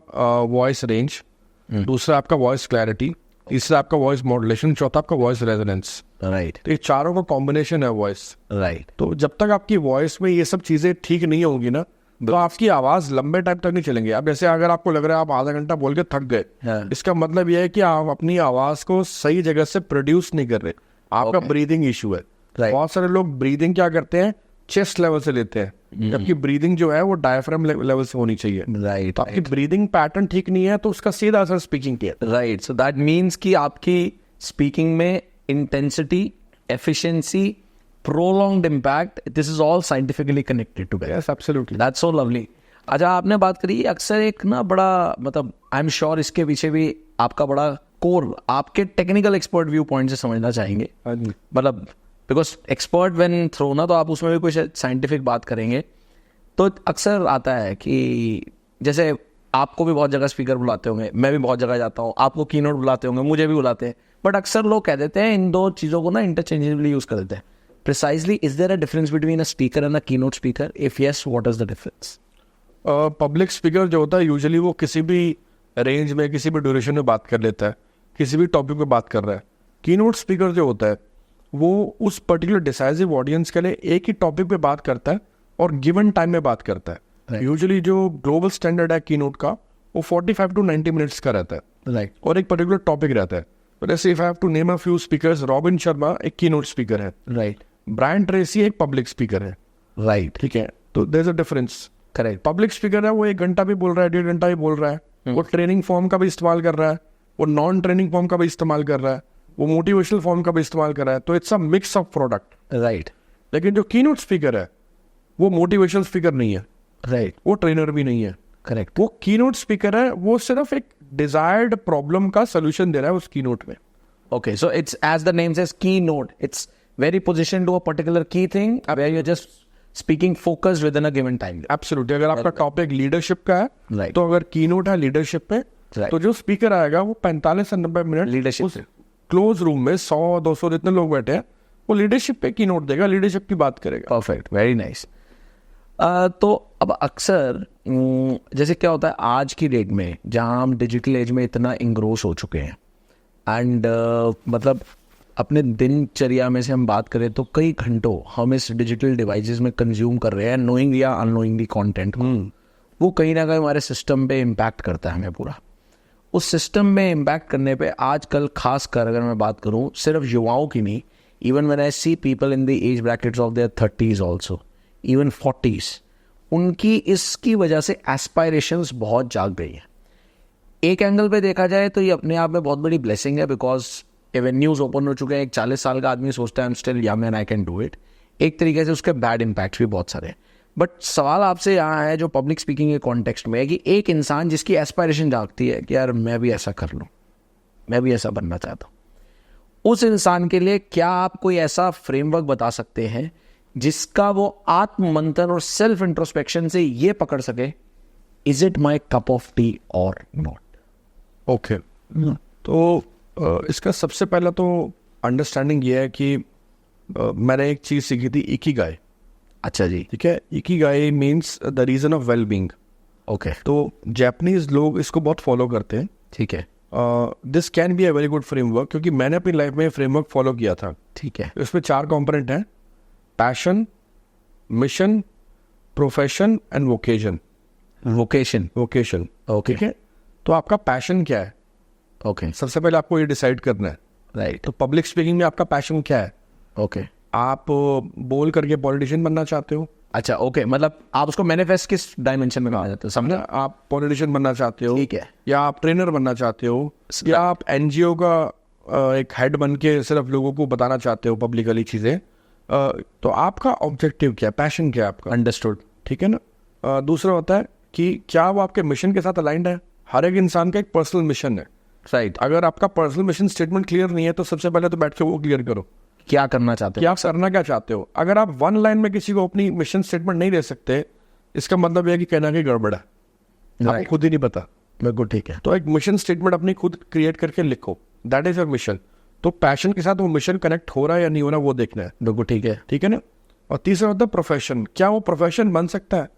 वॉइस रेंज, दूसरा आपका वॉइस क्लैरिटी, तीसरा आपका वॉइस मॉड्यूलेशन, चौथा आपका वॉइस रेजोनेंस। राइट, तो ये चारों का कॉम्बिनेशन है वॉइस। राइट। तो जब तक आपकी वॉइस में ये सब चीजें ठीक नहीं होंगी ना, तो आपकी आवाज लंबे टाइम तक नहीं चलेंगी। अब जैसे अगर आपको लग रहा है आप आधा घंटा बोल के थक गए, इसका मतलब यह है कि आप अपनी आवाज को सही जगह से प्रोड्यूस नहीं कर रहे, आपका ब्रीदिंग इशू है। बहुत सारे लोग ब्रीदिंग क्या करते हैं, चेस्ट लेवल से लेते हैं, जबकि ब्रीदिंग जो है वो डायफ्राम लेवल से होनी चाहिए। राइट, तो आपकी ब्रीदिंग पैटर्न ठीक नहीं है, तो उसका सीधा असर स्पीकिंग पे है। राइट। सो दैट मीन्स कि आपकी स्पीकिंग में intensity, efficiency, prolonged impact, this is all scientifically connected together. Yes, absolutely. That's so lovely. अच्छा, आपने बात करी अक्सर एक ना बड़ा, मतलब आई एम श्योर इसके पीछे भी आपका बड़ा कोर, आपके टेक्निकल एक्सपर्ट व्यू पॉइंट से समझना चाहेंगे। मतलब बिकॉज एक्सपर्ट व्हेन थ्रो ना, तो आप उसमें भी कुछ साइंटिफिक बात करेंगे। तो अक्सर आता है कि जैसे आपको भी बहुत जगह स्पीकर बुलाते होंगे, मैं भी बहुत जगह जाता हूँ, आपको कीनोट बुलाते होंगे, मुझे भी बुलाते हैं, बट अक्सर लोग कह देते हैं इन दो चीज़ों को ना इंटरचेंजेबली यूज कर देते हैं। Precisely, is there a difference between a speaker and a keynote speaker? If yes, what is the difference? Public speaker जो होता है यूजुअली वो किसी भी रेंज में, किसी भी ड्यूरेशन में बात कर लेता है, किसी भी टॉपिक पे बात कर रहा है। कीनोट स्पीकर जो होता है वो उस पर्टिकुलर डिसाइसिव ऑडियंस के लिए एक ही टॉपिक पे बात करता है और गिवन टाइम में बात करता है। यूजुअली जो ग्लोबल स्टैंडर्ड है कीनोट का, वो 45 to 90 मिनट्स का रहता है। राइट, और एक पर्टिकुलर टॉपिक रहता है। तो जैसे if I have to name a few speakers, Robin Sharma एक कीनोट स्पीकर है, राइट, ब्रायन ट्रेसी एक पब्लिक स्पीकर है। राइट, ठीक है, तो there is a difference. Correct. Public speaker है वो 1 घंटा भी बोल रहा है, 1.5 घंटा भी बोल रहा है, वो ट्रेनिंग फॉर्म का भी इस्तेमाल कर रहा है, वो नॉन ट्रेनिंग फॉर्म का भी इस्तेमाल कर रहा है, वो मोटिवेशनल फॉर्म का भी इस्तेमाल कर रहा है। तो it's a mix of product. Right, लेकिन जो कीनोट स्पीकर है वो मोटिवेशनल स्पीकर नहीं है, राइट, वो ट्रेनर भी नहीं है। करेक्ट। वो कीनोट स्पीकर है, वो सिर्फ एक डिजायर्ड प्रॉब्लम का सोल्यूशन दे रहा है उस कीनोट में। Okay, so it's as the name says, keynote. It's very positioned to a particular key thing where you're just speaking focused with in a given time. Absolutely. अगर आपका topic leadership का है, Right. तो अगर keynote है leadership पे, Right. तो जो स्पीकर आएगा वो 45 से 90 मिनट Leadership उस पे। क्लोज रूम में 100-200 जितने लोग बैठे हैं, वो लीडरशिप पे कीनोट देगा, लीडरशिप की बात करेगा। Perfect, very nice. तो अब अक्सर जैसे क्या होता है आज की डेट में, जहाँ हम डिजिटल एज में इतना इंग्रोस हो चुके हैं, एंड मतलब अपने दिनचर्या में से हम बात करें तो कई घंटों हम इस डिजिटल डिवाइसेस में कंज्यूम कर रहे हैं, नोइंग या अननोइंगली कंटेंट को। वो कहीं ना कहीं हमारे सिस्टम पे इम्पैक्ट करता है हमें पूरा। उस सिस्टम में इम्पैक्ट करने पे आजकल खास कर अगर मैं बात करूं, सिर्फ युवाओं की नहीं, even when I see people in the age brackets of their 30s also, even 40s, उनकी इसकी वजह से एस्पायरेशंस बहुत जाग गई हैं। एक एंगल पे देखा जाए तो ये अपने आप में बहुत बड़ी ब्लेसिंग है, बिकॉज एवेन्यूज ओपन हो चुके हैं। एक 40 साल का आदमी सोचता है I am still young and I can do it. एक तरीके से उसके बैड इम्पैक्ट भी बहुत सारे हैं। बट सवाल आपसे यहाँ है जो पब्लिक स्पीकिंग के कॉन्टेक्स्ट में है, कि एक इंसान जिसकी एस्पायरेशन जागती है कि यार मैं भी ऐसा कर लूँ, मैं भी ऐसा बनना चाहता हूँ, उस इंसान के लिए क्या आप कोई ऐसा फ्रेमवर्क बता सकते हैं जिसका वो आत्म मंथन और सेल्फ इंट्रोस्पेक्शन से ये पकड़ सके, is it my cup of T और नॉट? ओके, तो इसका सबसे पहला तो अंडरस्टैंडिंग ये है कि मैंने एक चीज़ सीखी थी, इकिगाई। अच्छा जी, ठीक है, ikigai means the reason of well being. Okay, तो जापानीज लोग इसको बहुत फॉलो करते हैं। ठीक है, this can be a very good framework, क्योंकि मैंने अपनी लाइफ में फ्रेमवर्क फॉलो किया था। ठीक है, इसमें 4 कंपोनेंट हैं: passion, mission, profession and vocation. Vocation, vocation, okay, ठीक है। तो आपका पैशन क्या है? ओके, सबसे पहले आपको ये डिसाइड करना है। राइट, तो पब्लिक स्पीकिंग में आपका पैशन क्या है? ओके, आप बोल करके पॉलिटिशियन बनना चाहते हो? अच्छा, ओके, मतलब आप उसको मैनिफेस्ट किस डायमेंशन में कहा जाता है, समझा? आप पॉलिटिशियन बनना चाहते हो, ठीक है, या आप ट्रेनर बनना चाहते हो, या आप एनजीओ का एक हेड बन के सिर्फ लोगों को बताना चाहते हो पब्लिकली चीज़ें। तो आपका ऑब्जेक्टिव क्या है, पैशन क्या है आपका? अंडरस्टूड, ठीक है ना। दूसरा होता है कि क्या वो आपके मिशन के साथ अलाइंड है। हर एक इंसान का एक पर्सनल मिशन है, राइट। अगर आपका पर्सनल मिशन स्टेटमेंट क्लियर नहीं है तो सबसे पहले तो बैठ के वो क्लियर करो, क्या करना चाहते कि आप करना क्या चाहते हो। अगर आप 1 लाइन में किसी को अपनी मिशन स्टेटमेंट नहीं दे सकते, इसका मतलब यह है कि कहना कि गड़बड़ है, आपको Right. खुद ही नहीं पता। बिल्कुल ठीक है, तो एक मिशन स्टेटमेंट अपनी खुद क्रिएट करके लिखो, दैट इज योर मिशन। तो पैशन के साथ वो मिशन कनेक्ट हो रहा है या नहीं हो रहा, वो देखना है। बिल्कुल ठीक है, ठीक है ना। और तीसरा होता है प्रोफेशन, क्या वो प्रोफेशन बन सकता है?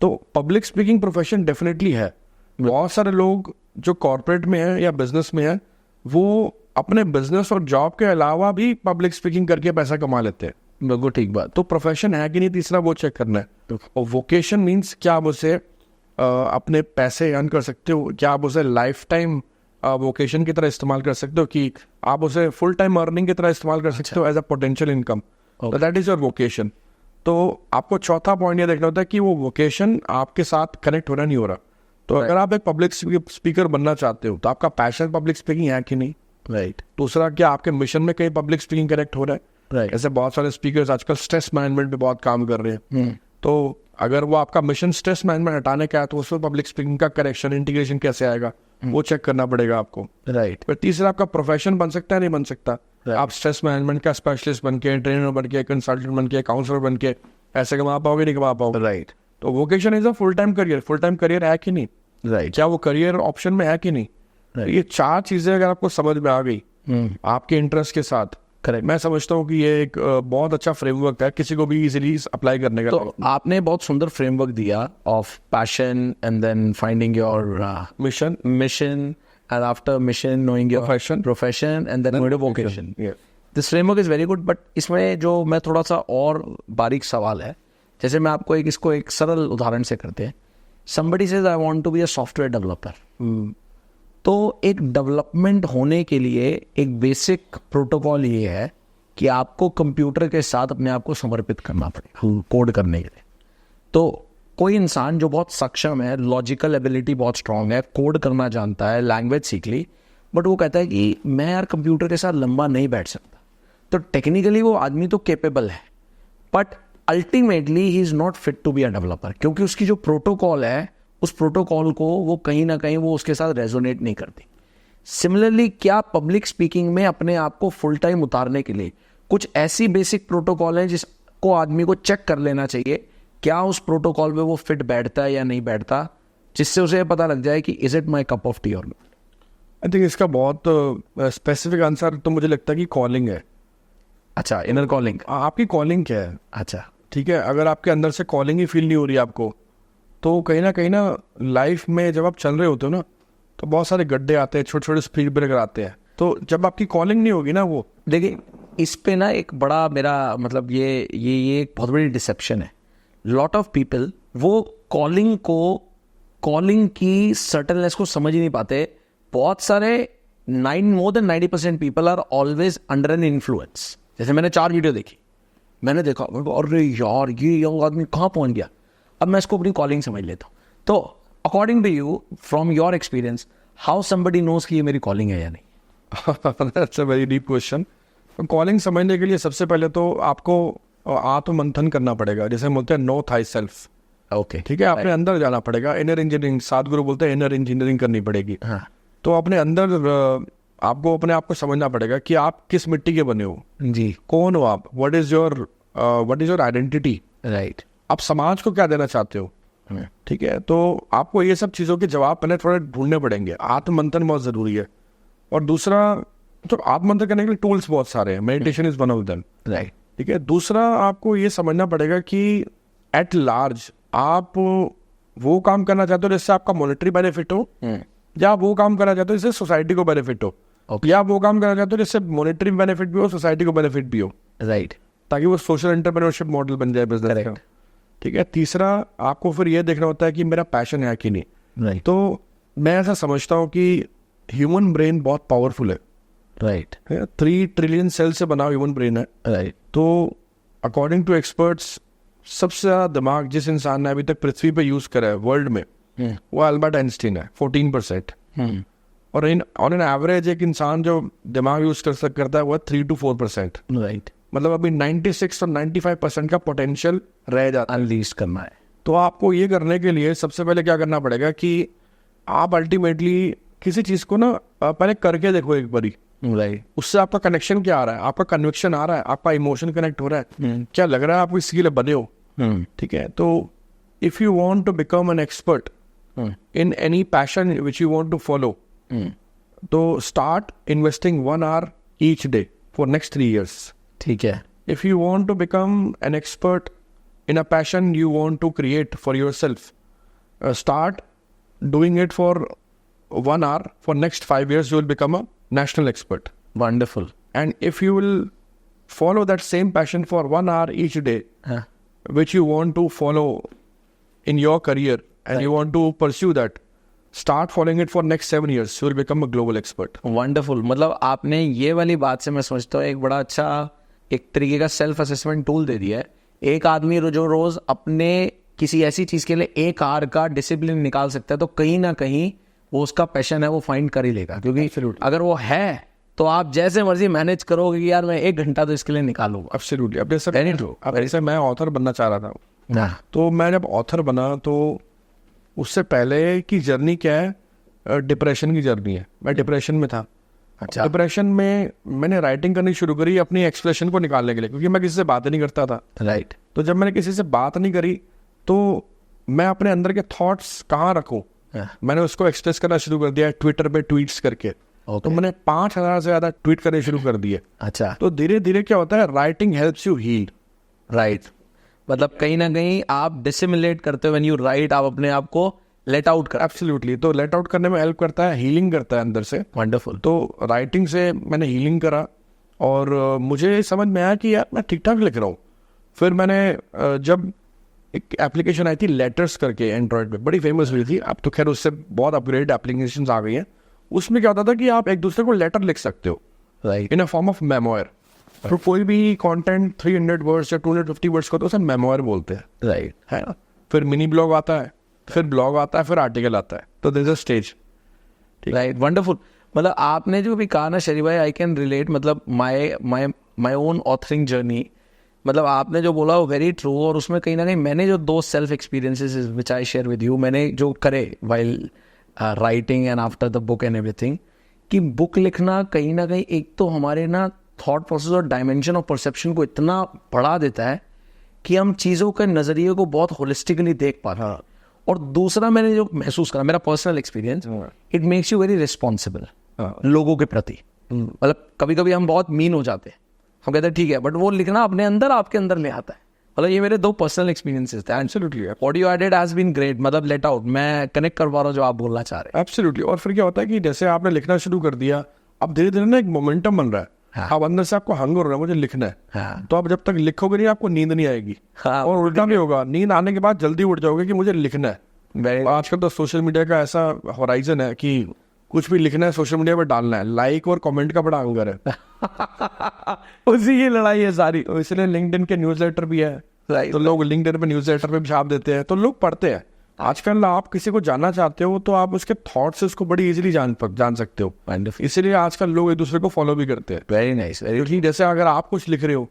तो पब्लिक स्पीकिंग प्रोफेशन डेफिनेटली है। बहुत सारे लोग जो कॉर्पोरेट में है या बिजनेस में है, वो अपने बिजनेस और जॉब के अलावा भी पब्लिक स्पीकिंग करके पैसा कमा लेते हैं। बिल्कुल ठीक बात। तो प्रोफेशन है कि नहीं, तीसरा वो चेक करना है। और वोकेशन मीन्स क्या आप उसे अपने पैसे अर्न कर सकते हो, क्या आप उसे लाइफ टाइम वोकेशन की तरह इस्तेमाल कर सकते हो, कि आप उसे फुल टाइम अर्निंग की तरह इस्तेमाल कर सकते हो एज अ पोटेंशियल इनकम। तो दैट इज योर वोकेशन। तो आपको चौथा पॉइंट ये देखना होता है कि वो वोकेशन आपके साथ कनेक्ट हो रहा नहीं हो रहा। तो अगर आप एक पब्लिक स्पीकर बनना चाहते हो तो आपका पैशन पब्लिक स्पीकिंग है कि नहीं, राइट, दूसरा क्या आपके मिशन में कहीं पब्लिक स्पीकिंग कनेक्ट हो रहा है। राइट, ऐसे बहुत सारे स्पीकर्स आजकल स्ट्रेस मैनेजमेंट पे बहुत काम कर रहे हैं। तो अगर वो आपका मिशन स्ट्रेस मैनेजमेंट हटाने का है तो उसमें पब्लिक स्पीकिंग का करेक्शन इंटीग्रेशन कैसे आएगा, वो चेक करना पड़ेगा आपको। राइट, फिर तीसरा आपका प्रोफेशन बन सकता है नहीं बन सकता। आप स्ट्रेस मैनेजमेंट का स्पेशलिस्ट बन के, ट्रेनर बन के, कंसल्टेंट बन के, काउंसलर बन के ऐसे कमा पाओगे नहीं कमा पाओगे। राइट, तो vocation is a full time career. Full time career है कि नहीं, राइट, क्या वो करियर ऑप्शन में है कि नहीं। Right. ये 4 चीजें अगर आपको समझ में आ गई आपके इंटरेस्ट के साथ, करेक्ट। मैं समझता हूँ कि ये एक बहुत अच्छा फ्रेमवर्क है किसी को भी इजीली अप्लाई करने का। तो आपने बहुत सुंदर फ्रेमवर्क दिया of passion and then finding your mission, mission, and after mission knowing your profession and then going to vocation. This framework is very good, but इसमें जो मैं थोड़ा सा और बारीक सवाल है, जैसे मैं आपको इसको एक सरल उदाहरण से करते हैं। Somebody says I want to be a software developer. तो एक डेवलपमेंट होने के लिए एक बेसिक प्रोटोकॉल ये है कि आपको कंप्यूटर के साथ अपने आप को समर्पित करना पड़ेगा कोड करने के लिए। तो कोई इंसान जो बहुत सक्षम है, लॉजिकल एबिलिटी बहुत स्ट्रांग है, कोड करना जानता है, लैंग्वेज सीख ली, बट वो कहता है कि मैं यार कंप्यूटर के साथ लंबा नहीं बैठ सकता। तो टेक्निकली वो आदमी तो केपेबल है, but ultimately he is not fit to be a developer, क्योंकि उसकी जो प्रोटोकॉल है उस प्रोटोकॉल को वो कहीं ना कहीं वो उसके साथ रेजोनेट नहीं करती। सिमिलरली क्या पब्लिक स्पीकिंग में अपने आप को फुल टाइम उतारने के लिए कुछ ऐसी बेसिक प्रोटोकॉल हैं जिसको सबको आदमी को चेक कर लेना चाहिए क्या उस प्रोटोकॉल पे वो फिट बैठता है या नहीं बैठता, जिससे उसे पता लग जाए कि is it my cup of T और नॉट? आई थिंक इसका बहुत स्पेसिफिक आंसर तो मुझे लगता है कि कॉलिंग है। अच्छा, इनर कॉलिंग। आपकी कॉलिंग क्या है? अच्छा, ठीक है, अगर आपके अंदर से कॉलिंग ही फील नहीं हो रही आपको, तो कहीं ना लाइफ में जब आप चल रहे होते हो ना, तो बहुत सारे गड्ढे आते हैं, छोटे छोटे स्पीड ब्रेकर आते हैं। तो जब आपकी कॉलिंग नहीं होगी ना, वो देखिए इस पे ना एक बड़ा मेरा मतलब ये एक बहुत बड़ी डिसेप्शन है। लॉट ऑफ पीपल वो कॉलिंग की सर्टननेस को समझ ही नहीं पाते। बहुत सारे more than 90% people are always under an influence. जैसे मैंने 4 वीडियो देखी, मैंने देखा अरे यार ये यंग आदमी कहाँ पहुंच गया, अब मैं इसको अपनी कॉलिंग समझ लेता हूँ। तो according to you, from your experience, how somebody knows कि ये मेरी कॉलिंग है या नहीं? That's a very deep question. Calling समझने के लिए सबसे पहले तो आपको आत्ममंथन करना पड़ेगा, जैसे हम बोलते हैं नो थाई सेल्फ। ओके, ठीक है, अपने अंदर जाना पड़ेगा। इनर इंजीनियरिंग, सदगुरु बोलते हैं इनर इंजीनियरिंग करनी पड़ेगी। हाँ, तो अपने अंदर आपको अपने आप को समझना पड़ेगा कि आप किस मिट्टी के बने हो जी, कौन हो आप, what is your identity, right. आप समाज को क्या देना चाहते हो। ठीक है, तो आपको ये सब चीज़ों के जवाब पहले थोड़े ढूंढने पड़ेंगे। आत्ममंथन बहुत ज़रूरी है। और दूसरा, तो आत्ममंथन करने के लिए टूल्स बहुत सारे हैं, meditation is one of them, right. ठीक है। दूसरा, आपको ये समझना पड़ेगा कि एट लार्ज आप वो काम करना चाहते हो जिससे आपका मॉनेटरी बेनिफिट हो, या आप वो काम करना चाहते हो जिससे सोसाइटी को बेनिफिट हो, या आप वो काम करना चाहते हो जिससे मॉनेटरी बेनिफिट भी हो, सोसाइटी को बेनिफिट भी हो, राइट, ताकि वो सोशल एंटरप्रेन्योरशिप मॉडल बन जाए बिजनेस का। ठीक है। तीसरा, आपको फिर ये देखना होता है कि मेरा पैशन है कि नहीं। राइट, तो मैं ऐसा समझता हूँ कि ह्यूमन ब्रेन बहुत पावरफुल है। राइट, 3 ट्रिलियन सेल से बना ह्यूमन ब्रेन है। राइट। तो अकॉर्डिंग टू एक्सपर्ट्स, सबसे ज़्यादा दिमाग जिस इंसान ने अभी तक पृथ्वी पे यूज़ करा है वर्ल्ड में, वो अल्बर्ट आइंस्टीन है, 14%। और ऑन एन एवरेज एक इंसान जो दिमाग यूज करता है वो 3 to 4%। राइट, मतलब अभी 96 और 95% का पोटेंशियल रह जाता है। अनलीश करना है। तो आपको ये करने के लिए सबसे पहले क्या करना पड़ेगा कि आप अल्टीमेटली किसी चीज़ को ना पहले करके देखो एक बारी। राइट, उससे आपका कनेक्शन क्या आ रहा है, आपका कन्विक्शन आ रहा है, आपका इमोशन कनेक्ट हो रहा है, क्या लग रहा है आपको इसके लिए बने हो। ठीक है। तो if you want to become an expert in any passion which you want to follow, तो start investing 1 hour each day for next 3 years। ठीक है। If you want to become an expert in a passion you want to create for yourself, start doing it for 1 hour for next 5 years. You will become a national expert. Wonderful. And if you will follow that same passion for 1 hour each day, which you want to follow in your career, and you want to pursue that, start following it for next 7 years. You will become a global expert. Wonderful. मतलब आपने ये वाली बात से मैं समझता हूँ एक बड़ा अच्छा एक तरीके का सेल्फ असेसमेंट टूल दे दिया है। एक आदमी जो रोज अपने किसी ऐसी चीज के लिए 1 hour का डिसिप्लिन निकाल सकता है, तो कहीं ना कहीं वो उसका पैशन है, वो फाइंड कर ही लेगा। क्योंकि अगर वो है तो आप जैसे मर्जी मैनेज करोगे कि यार मैं 1 घंटा तो इसके लिए निकालूंगा। Absolutely. अब जैसे मैं ऑथर बनना चाह रहा था, तो मैं जब ऑथर बना तो उससे पहले की जर्नी क्या है, डिप्रेशन की जर्नी है। मैं डिप्रेशन में था। अच्छा। डिप्रेशन में मैंने राइटिंग करनी शुरू करी अपनी एक्सप्रेशन को निकालने के लिए, क्योंकि मैं किसी से बात नहीं करता था। राइट। तो जब मैंने किसी से बात नहीं करी तो मैं अपने अंदर के थॉट्स कहाँ रखूँ, मैंने उसको एक्सप्रेस करना शुरू कर दिया ट्विटर पे ट्वीट्स करके। तो मैंने 5000 से ज़्यादा ट्वीट करने शुरू कर दिए। अच्छा। तो धीरे धीरे क्या होता है, writing helps you heal. Right. मतलब कहीं ना कहीं आप डिसिमुलेट करते हो व्हेन यू राइट, आप अपने आप को लेट आउट कर। एब्सोल्युटली। तो लेट आउट करने में हेल्प करता है, हीलिंग करता है अंदर से। वंडरफुल। तो राइटिंग से मैंने हीलिंग करा और मुझे समझ में आया कि यार मैं ठीक ठाक लिख रहा हूँ। फिर मैंने जब एक एप्लीकेशन आई थी लेटर्स करके एंड्रॉयड पे, बड़ी फेमस हुई थी। अब तो खैर उससे बहुत अपग्रेड एप्लीकेशंस आ गई हैं। उसमें क्या होता था कि आप एक दूसरे को लेटर लिख सकते हो, right, in a form of memoir. तो कोई भी कंटेंट 300 वर्ड्स या 250 वर्ड्स का तो उसे मेमोयर बोलते हैं, राइट, है ना। फिर मिनी ब्लॉग आता है, फिर ब्लॉग आता है, फिर आर्टिकल आता है। तो this is stage. Right, wonderful. मतलब आपने जो भी कहा ना शरी भाई, आई कैन रिलेट। मतलब माई ओन ऑथरिंग जर्नी, मतलब आपने जो बोला वो वेरी ट्रू। और उसमें कहीं ना कहीं मैंने जो 2 self experiences which I share with you, मैंने जो करे while writing and after the book and everything, कि बुक लिखना कहीं ना कहीं एक तो हमारे ना थॉट प्रोसेस और डायमेंशन ऑफ परसेप्शन को इतना बढ़ा देता है कि हम चीज़ों के नज़रिए को बहुत होलिस्टिकली देख पा रहे हैं। और दूसरा मैंने जो महसूस करा, मेरा personal experience, it makes you very responsible लोगों के प्रति। मतलब कभी कभी हम बहुत मीन हो जाते हैं, हम कहते हैं ठीक है, बट वो लिखना अपने अंदर आपके अंदर ले आता है। मतलब ये मेरे 2 पर्सनल एक्सपीरियंसेस थे। Absolutely what you added has been great, मतलब लेट आउट, मैं कनेक्ट कर पा रहा हूँ जो आप बोलना चाह रहे हैं। एब्सोल्युटली। और फिर क्या होता है कि जैसे आपने लिखना शुरू कर दिया, अब धीरे धीरे ना एक मोमेंटम बन रहा है। हाँ। अब अंदर से आपको हंगर हो रहा है, मुझे लिखना है। हाँ। तो आप जब तक लिखोगे नहीं, आपको नींद नहीं आएगी। हाँ, और उल्टा भी होगा, नींद आने के बाद जल्दी उठ जाओगे कि मुझे लिखना है। Very- आजकल तो सोशल मीडिया का ऐसा होराइजन है कि कुछ भी लिखना है सोशल मीडिया पर डालना है, लाइक और कमेंट का बड़ा हंगर है। उसी की लड़ाई है सारी। तो इसलिए लिंक्डइन के न्यूज़लेटर भी है, Right. तो लोग लिंक्डइन पे न्यूज़लेटर पे भी छाप देते हैं, तो लोग पढ़ते हैं। आजकल आप किसी को जानना चाहते हो तो आप उसके थॉट्स से उसको बड़ी इजीली जान सकते हो। Wonderful. इसीलिए आजकल लोग एक दूसरे को फॉलो भी करते हैं। वेरी नाइस, वेरी क्योंकि जैसे अगर आप कुछ लिख रहे हो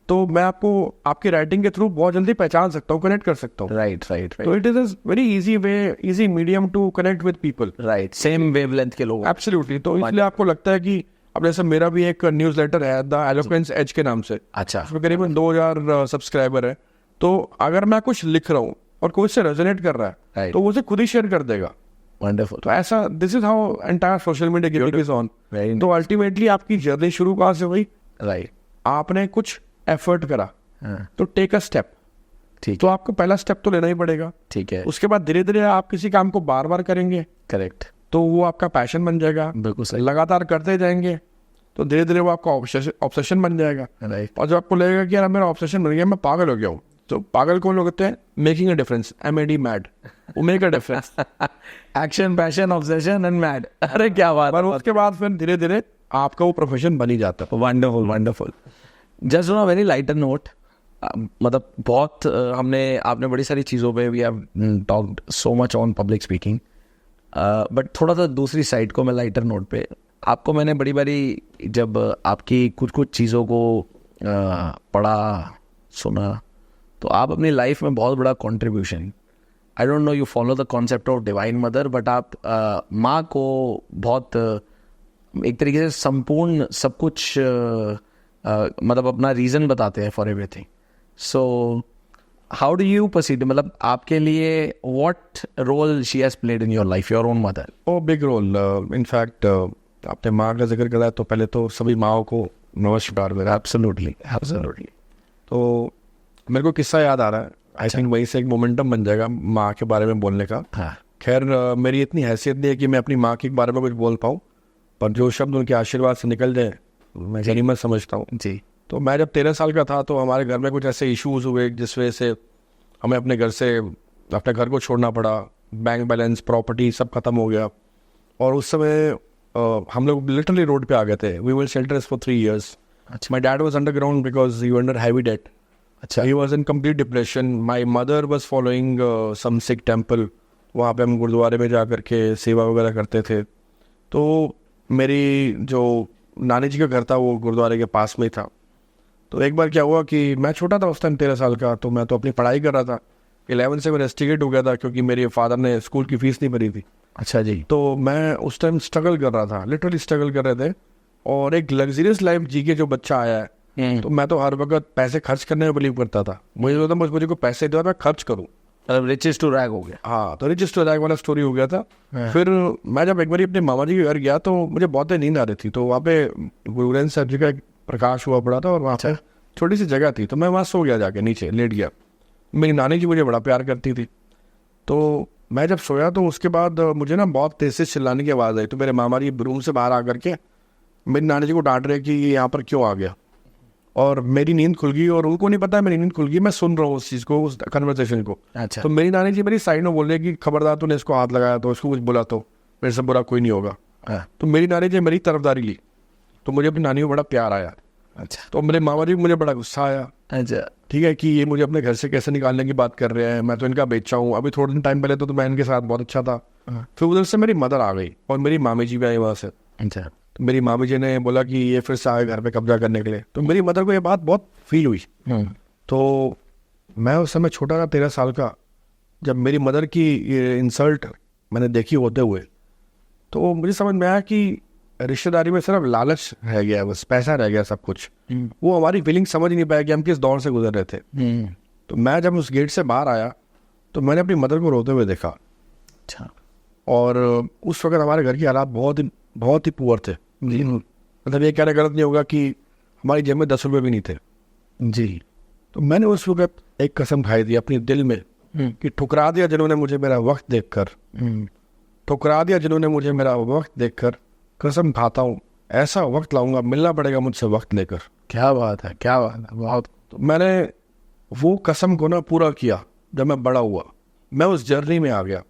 तो मैं आपको आपकी राइटिंग के थ्रू बहुत जल्दी पहचान सकता हूँ, कनेक्ट कर सकता हूँ। राइट राइट तो it is a very easy way, easy medium to connect with people. Right, same wavelength के लोग। एब्सोल्युटली। तो इसलिए आपको लगता है कि अब जैसे मेरा भी एक न्यूज़लेटर है द एलोक्वेंस एज के नाम से, अच्छा, उसमें करीबन 2000 सब्सक्राइबर है। तो अगर मैं कुछ लिख रहा हूँ और कोई उससे रेजोनेट कर रहा है Right. तो वो उसे खुद ही शेयर कर देगा। वंडरफुल। तो ऐसा this is how entire social media giving is on. Very तो अल्टीमेटली आपकी जर्नी शुरू कहाँ से हुई? राइट, आपने कुछ एफर्ट करा, हाँ, तो टेक अ स्टेप। ठीक तो आपको पहला स्टेप तो लेना ही पड़ेगा। ठीक है, उसके बाद धीरे धीरे आप किसी काम को बार बार करेंगे करेक्ट, तो वो आपका पैशन बन जाएगा। बिल्कुल सही। लगातार करते जाएंगे तो धीरे धीरे वो आपका ऑब्सेशन बन जाएगा। राइट, और जब आपको लगेगा कि यार मेरा ऑब्सेशन बन गया, मैं पागल हो गया हूँ, तो पागल कौन लोग होते हैं? Making a difference, MAD, mad, वो make a difference. Action, passion, obsession and mad. अरे क्या बात। पर उसके बाद फिर धीरे धीरे आपका वो प्रोफेशन बन ही जाता है। Wonderful wonderful. Just on a very lighter note, मतलब बहुत आपने बड़ी सारी चीज़ों पे we have talked so much on public speaking, but थोड़ा सा दूसरी साइड को मैं लाइटर नोट पे, आपको मैंने बड़ी बारी जब आपकी कुछ कुछ चीज़ों को पढ़ा सुना, तो आप अपनी लाइफ में बहुत बड़ा contribution, I don't know you follow the concept of divine mother, but आप माँ को बहुत एक तरीके से संपूर्ण सब कुछ मतलब अपना रीज़न बताते हैं for everything. So how do you perceive, मतलब आपके लिए what role she has played in your life, your own mother? Oh big role. In fact आपने माँ का जिक्र करा, तो पहले तो सभी माँओं को नमस्कार मेरा। Absolutely absolutely. तो मेरे को किस्सा याद आ रहा है, आई थिंक वहीं से एक मोमेंटम बन जाएगा माँ के बारे में बोलने का। हाँ, खैर मेरी इतनी हैसियत नहीं है कि मैं अपनी माँ के बारे में कुछ बोल पाऊँ, पर जो शब्द उनके आशीर्वाद से निकल जाए मैं गनीमत समझता हूँ। जी, तो मैं जब 13 साल का था तो हमारे घर में कुछ ऐसे इश्यूज हुए जिस वजह से हमें अपने घर को छोड़ना पड़ा। बैंक बैलेंस, प्रॉपर्टी सब खत्म हो गया। और उस समय हम लोग लिटरली रोड पे आ गए थे। We will shelters for 3 years। My dad was underground because he under heavy debt. अच्छा, he was in complete depression. My mother was following some Sikh temple, वहाँ पे हम गुरुद्वारे में जा करके सेवा वगैरह करते थे। तो मेरी जो नानी जी का घर था वो गुरुद्वारे के पास में ही था। तो एक बार क्या हुआ कि मैं छोटा था उस टाइम, 13 साल का, तो मैं तो अपनी पढ़ाई कर रहा था। 11 से मैं रेस्टिकेट हो गया था क्योंकि मेरे फादर ने स्कूल की फीस नहीं भरी थी। अच्छा जी, तो मैं उस टाइम स्ट्रगल कर रहा था, लिटरली स्ट्रगल कर रहे थे। और एक लग्जरियस लाइफ जी के जो बच्चा आया है, तो मैं तो हर वक्त पैसे खर्च करने में बिलीव करता था। मुझे होता मुझे को पैसे दो मैं खर्च करूँ। मतलब रिचेस टू रैग हो गया। हाँ, तो रिचेस टू रैग वाला स्टोरी हो गया था। फिर मैं जब एक बार अपने मामा जी के घर गया तो मुझे बहुत देर नींद आ रही थी। तो वहाँ पे गुरु ग्रंथ साहब जी का एक प्रकाश हुआ पड़ा था और वहाँ पे छोटी सी जगह थी, तो मैं वहाँ सो गया, जाके नीचे लेट गया। मेरी नानी जी मुझे बड़ा प्यार करती थी। तो मैं जब सोया तो उसके बाद मुझे ना बहुत तेज से चिल्लाने की आवाज़ आई। तो मेरे मामा जी रूम से बाहर आकर के मेरी नानी जी को डांट रहे कि ये यहाँ पर क्यों आ गया। और मेरी नींद खुल गई और उनको नहीं पता मेरी नींद खुल गई। मैं सुन रहा हूँ उस चीज़ को, उस कन्वर्सेशन को। अच्छा, तो मेरी नानी जी मेरी साइड में बोल रही है कि खबरदार तूने इसको हाथ लगाया तो इसको कुछ बोला तो मेरे से बुरा कोई नहीं होगा। हाँ, तो मेरी नानी जी मेरी तरफदारी ली, तो मुझे अपनी नानी को बड़ा प्यार आया। अच्छा, तो मेरे मामा जी को मुझे बड़ा गुस्सा आया, अच्छा, ठीक है, कि ये मुझे अपने घर से कैसे निकालने की बात कर रहे हैं, मैं तो इनका बेचा हूँ। अभी थोड़े दिन टाइम पहले तो मैं इनके साथ बहुत अच्छा था। फिर उधर से मेरी मदर आ गई और मेरी मामी जी भी आई वहाँ से। अच्छा, तो मेरी मामी जी ने बोला कि ये फिर से आए घर पे कब्जा करने के लिए। तो मेरी मदर को ये बात बहुत फील हुई। तो मैं उस समय छोटा था, 13 साल का, जब मेरी मदर की ये इंसल्ट मैंने देखी होते हुए, तो मुझे समझ में आया कि रिश्तेदारी में सिर्फ लालच रह गया, बस पैसा रह गया सब कुछ। वो हमारी फीलिंग समझ नहीं पाया कि हम किस दौर से गुजर रहे थे। तो मैं जब उस गेट से बाहर आया तो मैंने अपनी मदर को रोते हुए देखा। अच्छा। और उस वक्त हमारे घर की हालात बहुत ही पुअर थे। मतलब ये कहना गलत नहीं होगा कि हमारी जेब में 10 रुपये भी नहीं थे जी। तो मैंने उस वक्त एक कसम खाई थी अपने दिल में कि ठुकरा दिया जिन्होंने मुझे मेरा वक्त देखकर, ठुकरा दिया जिन्होंने मुझे मेरा वक्त देखकर, कसम खाता हूँ ऐसा वक्त लाऊंगा, मिलना पड़ेगा मुझसे वक्त लेकर। क्या बात है, क्या बात है, बहुत। तो मैंने वो कसम को ना पूरा किया। जब मैं बड़ा हुआ मैं उस जर्नी में आ गया।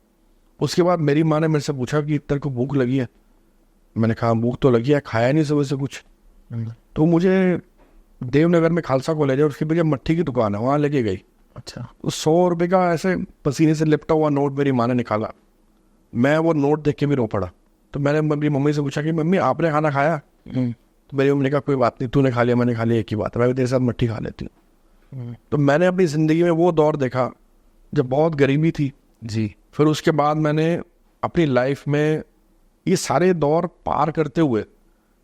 उसके बाद मेरी माँ ने मेरे से पूछा कि तेरे को भूख लगी है? मैंने कहा भूख तो लगी है, खाया नहीं सुबह से कुछ। तो मुझे देवनगर में खालसा कॉलेज है, उसके पीछे मट्ठी की दुकान है, वहाँ लेके गई। अच्छा। तो 100 रुपये का ऐसे पसीने से लिपटा हुआ नोट मेरी माँ ने निकाला। मैं वो नोट देख के भी रो पड़ा। तो मैंने मेरी मम्मी से पूछा कि मम्मी आपने खाना खाया? तो मेरी मम्मी ने कहा कोई बात नहीं, तूने खा लिया मैंने खा लिया, एक ही बात है, मैं भी तेरे साथ मट्ठी खा लेती हूँ। तो मैंने अपनी ज़िंदगी में वो दौर देखा जब बहुत गरीबी थी जी। फिर उसके बाद मैंने अपनी लाइफ में ये सारे दौर पार करते हुए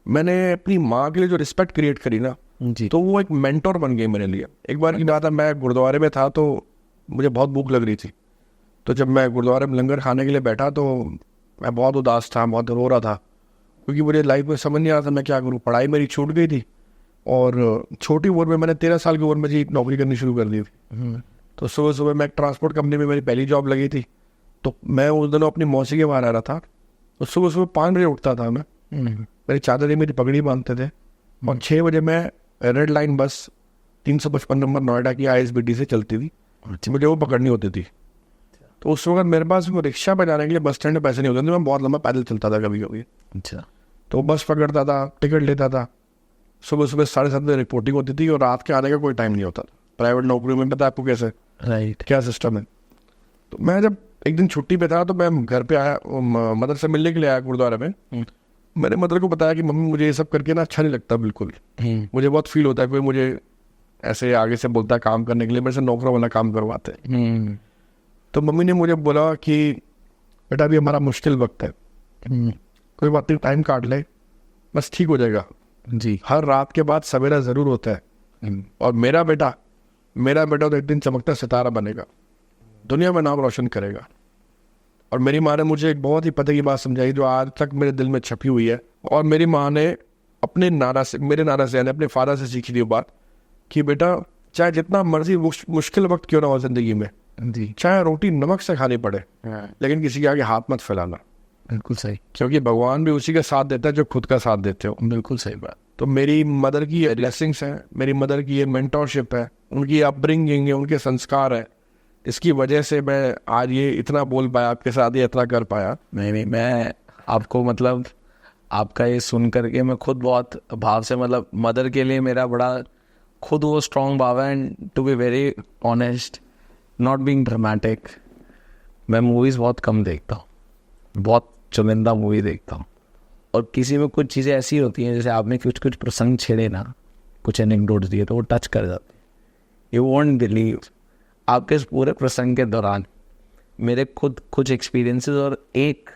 मैंने अपनी माँ के लिए जो रिस्पेक्ट क्रिएट करी ना जी। तो वो एक मेंटोर बन गई मेरे लिए। एक बार की बात है, मैं गुरुद्वारे में था तो मुझे बहुत भूख लग रही थी। तो जब मैं गुरुद्वारे में लंगर खाने के लिए बैठा तो मैं बहुत उदास था, बहुत रो रहा था, क्योंकि मुझे लाइफ में समझ नहीं आ रहा था मैं क्या करूँ। पढ़ाई मेरी छूट गई थी और छोटी उम्र में मैंने 13 साल की उम्र में जी नौकरी करनी शुरू कर दी थी। तो सुबह सुबह मैं ट्रांसपोर्ट कंपनी में मेरी पहली जॉब लगी थी। तो मैं उस दिनों अपनी मौसी के वहाँ रह रहा था। तो सुबह सुबह 5 बजे उठता था मैं, मेरी चादर मेरी पगड़ी बांधते थे और 6 बजे मैं रेड लाइन बस 355 नंबर नोएडा की ISBT से चलती थी, मुझे वो पकड़नी होती थी। तो उस वक्त मेरे पास वो रिक्शा पर जाने के लिए बस स्टैंड में पैसे नहीं होते थे, मैं बहुत लंबा पैदल चलता था कभी कभी। अच्छा। तो बस पकड़ता था, टिकट लेता था, सुबह सुबह 7:30 बजे रिपोर्टिंग होती थी और रात के आने का कोई टाइम नहीं होता था। प्राइवेट नौकरी में पता है आपको कैसे राइट क्या सिस्टम है। तो मैं जब एक दिन छुट्टी पे था तो मैं घर पे आया, मदर से मिलने के लिए आया गुरुद्वारे में। मैंने मदर को बताया कि मम्मी मुझे ये सब करके ना अच्छा नहीं लगता बिल्कुल, मुझे बहुत फील होता है कोई मुझे ऐसे आगे से बोलता है काम करने के लिए, मेरे से नौकरों वाला काम करवाते हैं। तो मम्मी ने मुझे बोला कि बेटा अभी हमारा मुश्किल वक्त है, कोई बात नहीं टाइम काट ले, बस ठीक हो जाएगा जी। हर रात के बाद सवेरा ज़रूर होता है और मेरा बेटा तो एक दिन चमकता सितारा बनेगा, दुनिया में नाम रोशन करेगा। और मेरी माँ ने मुझे एक बहुत ही पते की बात समझाई जो आज तक मेरे दिल में छपी हुई है। और मेरी माँ ने अपने नाना से, मेरे नाना से यानी अपने फादर से सीखी थी बात कि बेटा चाहे जितना मर्जी मुश्किल वक्त क्यों ना हो जिंदगी में जी। चाहे रोटी नमक से खानी पड़े लेकिन किसी के आगे हाथ मत फैलाना। बिल्कुल सही। क्योंकि भगवान भी उसी का साथ देता है जो खुद का साथ देते हो। बिल्कुल सही बात। तो मेरी मदर की ये ब्लेसिंग्स हैं, मेरी मदर की ये मेंटोरशिप है, उनकी अपब्रिंगिंग है, उनके संस्कार है, इसकी वजह से मैं आज ये इतना बोल पाया आपके साथ, ये इतना कर पाया। नहीं मैं आपको मतलब आपका ये सुन करके मैं खुद बहुत भाव से मतलब मदर के लिए मेरा बड़ा खुद वो स्ट्रॉन्ग भाव है। And to be very honest, not being dramatic, मैं मूवीज़ बहुत कम देखता हूँ, बहुत चुनिंदा मूवी देखता हूँ। और किसी में कुछ चीज़ें ऐसी होती हैं जैसे आपने कुछ कुछ प्रसंग छेड़े ना, कुछ एनेक्डोट्स दिए तो वो टच कर जाते हैं। यू वोंट बिलीव, आपके इस पूरे प्रसंग के दौरान मेरे खुद कुछ एक्सपीरियंसेस और एक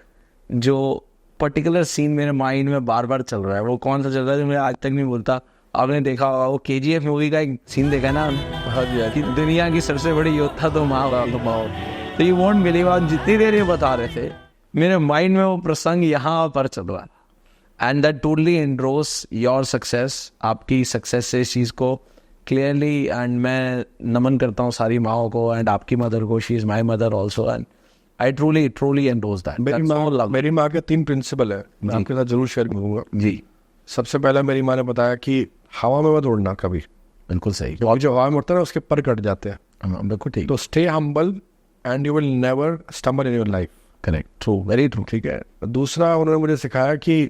जो पर्टिकुलर सीन मेरे माइंड में बार बार चल रहा है। वो कौन सा चल रहा है जो मैं आज तक नहीं भूलता। आपने देखा होगा वो KGF मूवी का एक सीन देखा ना कि दुनिया की सबसे बड़ी योद्धा तो माँ तो यू वोंट बिलीव, आप जितनी देर ये बता रहे थे मेरे माइंड में वो प्रसंग यहाँ पर चल रहा है। And that totally Andros your success, आपकी सक्सेस से इस चीज़ को क्लियरली। एंड मैं नमन करता हूँ सारी माओं को एंड आपकी मदर को, she is my mother also and I truly Andros that. मेरी माँ के 3 प्रिंसिपल है, मैं आपके साथ जरूर शेयर करूँगा जी। सबसे पहला मेरी माँ ने बताया कि हवा में मत उड़ना कभी। बिल्कुल सही। क्योंकि जो हवा में उड़ता है ना उसके पर कट जाते हैं। बिल्कुल ठीक। तो stay humble and you will never stumble in your life. Correct, true, very true. ठीक है। दूसरा उन्होंने मुझे सिखाया कि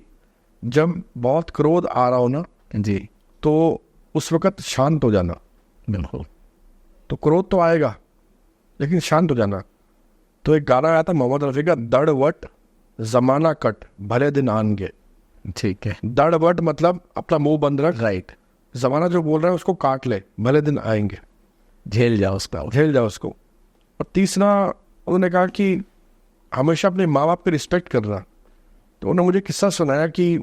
जब बहुत क्रोध आ रहा हो ना जी तो उस वक्त शांत हो जाना। बिल्कुल। तो क्रोध तो आएगा लेकिन शांत हो जाना। तो एक गाना आया था मोहम्मद रफ़ी का, दड़ वट जमाना कट भले दिन आएंगे। ठीक है। दड़ वट मतलब अपना मुंह बंद रख, राइट। जमाना जो बोल रहा है उसको काट ले, भले दिन आएंगे, झेल जाओ उसका, झेल जाओ उसको। और तीसरा उन्होंने कहा कि हमेशा अपने माँ बाप की रिस्पेक्ट करना। तो उन्होंने मुझे किस्सा सुनाया कि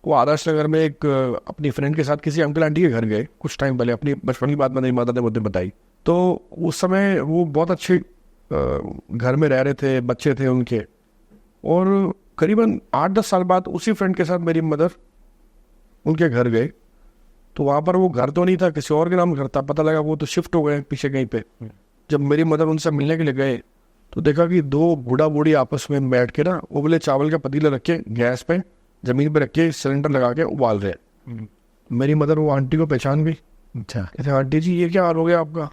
वो आदर्श नगर में एक अपनी फ्रेंड के साथ किसी अंकल आंटी के घर गए कुछ टाइम पहले, अपनी बचपन की बात मेरी माता ने मुझे बताई। तो उस समय वो बहुत अच्छे घर में रह रहे थे, बच्चे थे उनके, और करीबन 8-10 साल बाद उसी फ्रेंड के साथ मेरी मदर उनके घर गए। तो वहाँ पर वो घर तो नहीं था, किसी और के नाम घर था, पता लगा वो तो शिफ्ट हो गए पीछे कहीं पे। जब मेरी मदर उनसे मिलने के लिए गए तो देखा कि दो बूढ़ा बूढ़ी आपस में बैठ के ना उबले चावल का पतीला रख के गैस पे जमीन पे रख के सिलेंडर लगा के उबाल रहे हैं। मेरी मदर वो आंटी को पहचान गई। अच्छा। कहते आंटी जी ये क्या हाल हो गया आपका?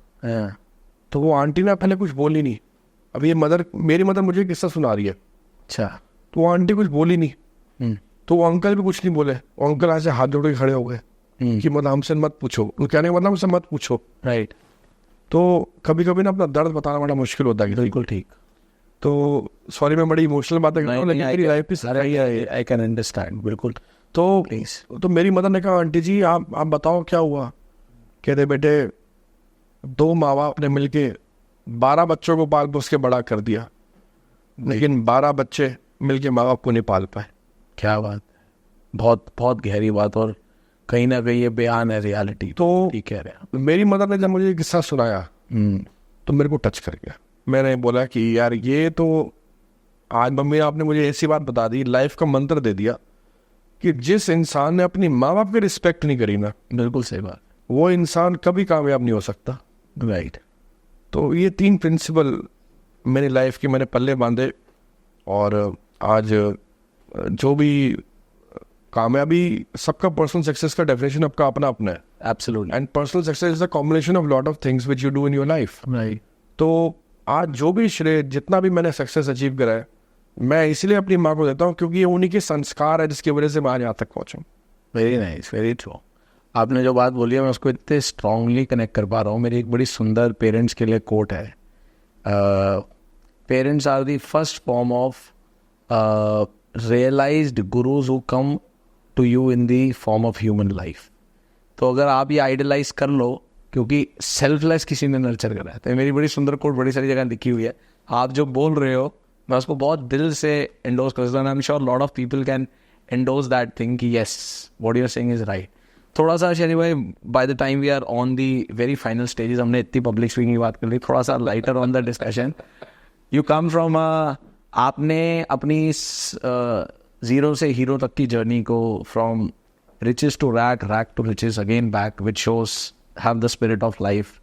तो वो आंटी ना पहले कुछ बोली नहीं। अब ये मेरी मदर मुझे किस्सा सुना रही है। अच्छा। तो वो आंटी कुछ बोली नहीं। तो वो अंकल भी कुछ नहीं बोले। वो अंकल ऐसे हाथ जोड़ के खड़े हो गए कि मतलब हमसे मत पूछो। वो कहने का मतलब हमसे मत पूछो। राइट। तो कभी कभी ना अपना दर्द बताना बड़ा मुश्किल होता है। बिल्कुल ठीक। तो सॉरी मैं बड़ी इमोशनल बातें कर रहा हूँ, लेकिन मेरी लाइफ की आई कैन अंडरस्टैंड। बिल्कुल। तो मेरी मदर ने कहा आंटी जी आप बताओ क्या हुआ? कहते बेटे 2 माँ बाप ने मिलके 12 बच्चों को पाल पोस के बड़ा कर दिया, लेकिन 12 बच्चे मिलके माँ बाप को नहीं पाल पाए। क्या बात है, बहुत बहुत गहरी बात, और कहीं ना कहीं ये बयान है रियलिटी। तो ठीक कह रहे हैं। मेरी मदर ने जब मुझे ये किस्सा सुनाया तो मेरे को टच कर गया। मैंने बोला कि यार ये तो आज मम्मी आपने मुझे ऐसी बात बता दी, लाइफ का मंत्र दे दिया कि जिस इंसान ने अपनी माँ बाप की रिस्पेक्ट नहीं करी ना, बिल्कुल सही बात, वो इंसान कभी कामयाब नहीं हो सकता। राइट। तो ये 3 प्रिंसिपल मेरी लाइफ के मैंने पल्ले बांधे, और आज जो भी कामयाबी, सबका पर्सनल सक्सेस का डेफिनेशन आपका अपना अपना है। Absolutely. And personal success is the combination of lot of things which you do in your life. Right. तो आज जो भी श्रेय, जितना भी मैंने सक्सेस अचीव करा है, मैं इसलिए अपनी माँ को देता हूँ क्योंकि ये उन्हीं के संस्कार है जिसकी वजह से मैं आज यहाँ तक पहुँचा। Very nice, very true. आपने जो बात बोली है मैं उसको इतने स्ट्रांगली कनेक्ट कर पा रहा हूँ। मेरी एक बड़ी सुंदर पेरेंट्स के लिए कोट है, parents are the first form of realised gurus who come to you in the form of human life. तो अगर आप ये आइडलाइज कर लो, क्योंकि सेल्फलेस किसी ने नर्चर करा है। तो मेरी बड़ी सुंदर कोट बड़ी सारी जगह लिखी हुई है। आप जो बोल रहे हो मैं उसको बहुत दिल से एंडोर्स करता हूँ। I am sure lot of people can endorse that thing कि yes what you are saying is right. थोड़ा सा शनि भाई, by the time we are on the very final stages, हमने इतनी पब्लिक स्पीकिंग की बात कर ली, थोड़ा सा lighter on the discussion. You come from आपने अपनी जीरो से हीरो तक की जर्नी को, from riches to rag, rag to riches, again back, which shows have the spirit of life.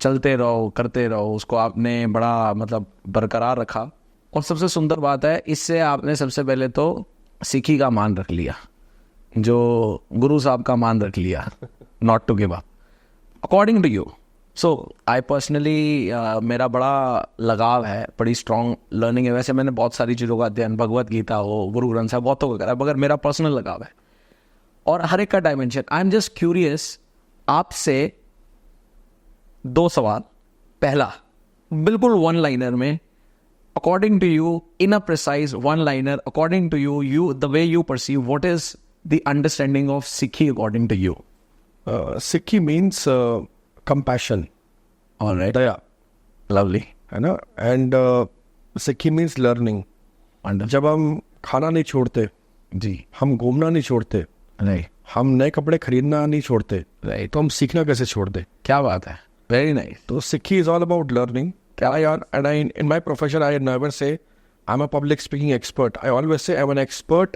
चलते रहो, करते रहो, उसको आपने बड़ा मतलब बरकरार रखा। और सबसे सुंदर बात है, इससे आपने सबसे पहले तो सिखी का मान रख लिया, जो गुरु साहब का मान रख लिया, not to give up according to you. So I personally मेरा बड़ा लगाव है, बड़ी स्ट्रॉन्ग लर्निंग है। वैसे मैंने बहुत सारी चीज़ों का अध्ययन, भगवत गीता हो, गुरु ग्रंथ साहब, बहुतों का करा है, मगर मेरा पर्सनल लगाव है और हर एक का dimension. I am just curious, आपसे 2 सवाल। पहला, बिल्कुल वन लाइनर में, according to you, in a precise one liner, according to you the way you perceive, what is the understanding of Sikhi according to you? Sikhi means compassion, alright, दया, lovely, है ना। And सिक्खी means learning. जब हम खाना नहीं छोड़ते, जी, हम घूमना नहीं छोड़ते, राइट, हम नए कपड़े खरीदना नहीं छोड़ते, राइट, तो हम सीखना कैसे छोड़ दें? क्या बात है, वेरी नाइस। तो सिक्खी is all about learning. In my profession, I never say I'm a public speaking expert. I always say I'm an expert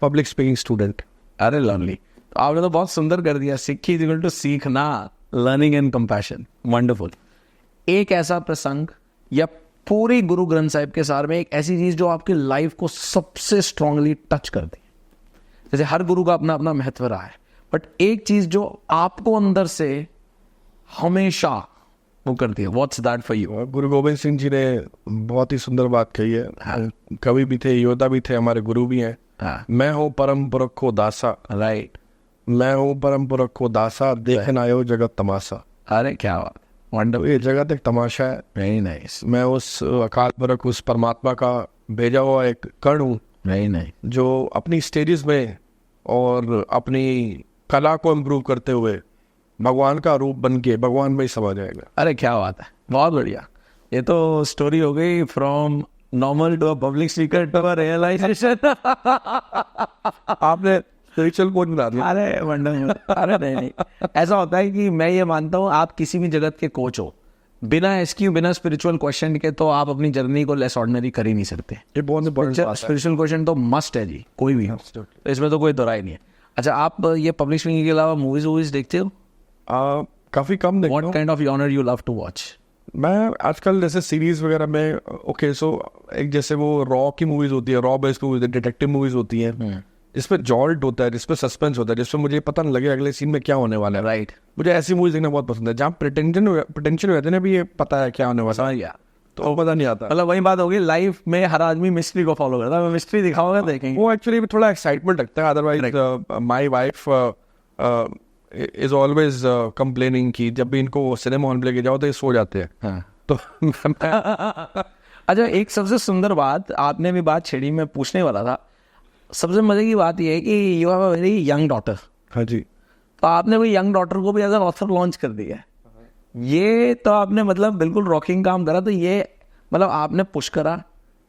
public speaking student. अरे लवली, तो आपने तो बहुत सुंदर कर दिया। सिक्खी इज इक्वल टू सीखना, लर्निंग एंड कंपैशन, वंडरफुल। एक ऐसा प्रसंग या पूरी गुरु ग्रंथ साहिब के सार में एक ऐसी चीज जो आपकी लाइफ को सबसे स्ट्रांगली टच कर दी। जैसे हर गुरु का अपना अपना महत्व रहा है, बट एक चीज जो आपको अंदर से हमेशा वो करती है, व्हाट्स दैट फॉर यू? गुरु गोविंद सिंह जी ने बहुत ही सुंदर बात कही है। हाँ। कवि भी थे, योद्धा भी थे, हमारे गुरु भी हैं। हाँ, मैं हूँ परम पुरख को दासा, राइट, मैं हूँ परम पुरख को दासा, देखन आयो जगत तमाशा। अरे क्या बात, तो वंडरफुल, ये जगत एक तमाशा है। वेरी नाइस, मैं उस अकाल पुरख, उस परमात्मा का भेजा हुआ एक कण हूँ, वेरी नाइस, जो अपनी स्टेजेस में और अपनी कला को इम्प्रूव करते हुए भगवान का रूप बन के भगवान में ही समा जाएगा। अरे क्या बात है, बहुत बढ़िया। ये तो स्टोरी हो गई from normal to a public speaker to a realization. आपने स्पिरिचुअल कोच बना दिया। अरे वंडरफुल। अरे नहीं, ऐसा होता है कि मैं ये मानता हूँ, आप किसी भी जगत के कोच हो, बिना इसकी बिना स्पिरिचुअल क्वेश्चन के तो आप अपनी जर्नी को लेस ऑर्डिनरी कर ही नहीं सकते। ये बहुत इंपॉर्टेंट बात है। स्पिरिचुअल क्वेश्चन तो मस्ट है जी, कोई भी हो, तो इसमें तो कोई दोराई नहीं है। अच्छा, आप ये पब्लिशिंग के अलावा मूवीज वूवीज देखते हो? काफी कम देखता व्हाट हूँ kind of genre you love to watch? मैं आजकल, जैसे सीरीज वगैरह में। ओके, सो एक जैसे वो रॉ की मूवीज होती है, raw based movies, detective movies होती हैं जिसमें जॉल्ट होता है, जिसमें सस्पेंस होता है, जिसमें मुझे पता नहीं लगे अगले सीन में क्या होने वाला है। राइट, मुझे ऐसी मूवीज देखना बहुत पसंद है जहाँ प्रिटेंशन रहते हैं भी ये पता है क्या होने वाला है, समझ गया। तो पता नहीं आता। मतलब वही बात होगी, लाइफ में हर आदमी मिस्ट्री को फॉलो करता है, मिस्ट्री दिखाओगे देखेंगे। वो एक्चुअली थोड़ा एक्साइटमेंट रखता है। Otherwise my wife is always complaining कि जब भी इनको सिनेमा हॉल में लेके जाओ तो ये सो जाते हैं। हाँ। तो अच्छा, एक सबसे सुंदर बात आपने भी बात छेड़ी, मैं पूछने वाला था। सबसे मजे की बात यह है कि you have a very young daughter. हाँ जी। तो आपने कोई यंग डॉटर को भी एज एन ऑथर लॉन्च कर दिया है। ये तो आपने मतलब बिल्कुल रॉकिंग काम करा। तो ये मतलब आपने पुश करा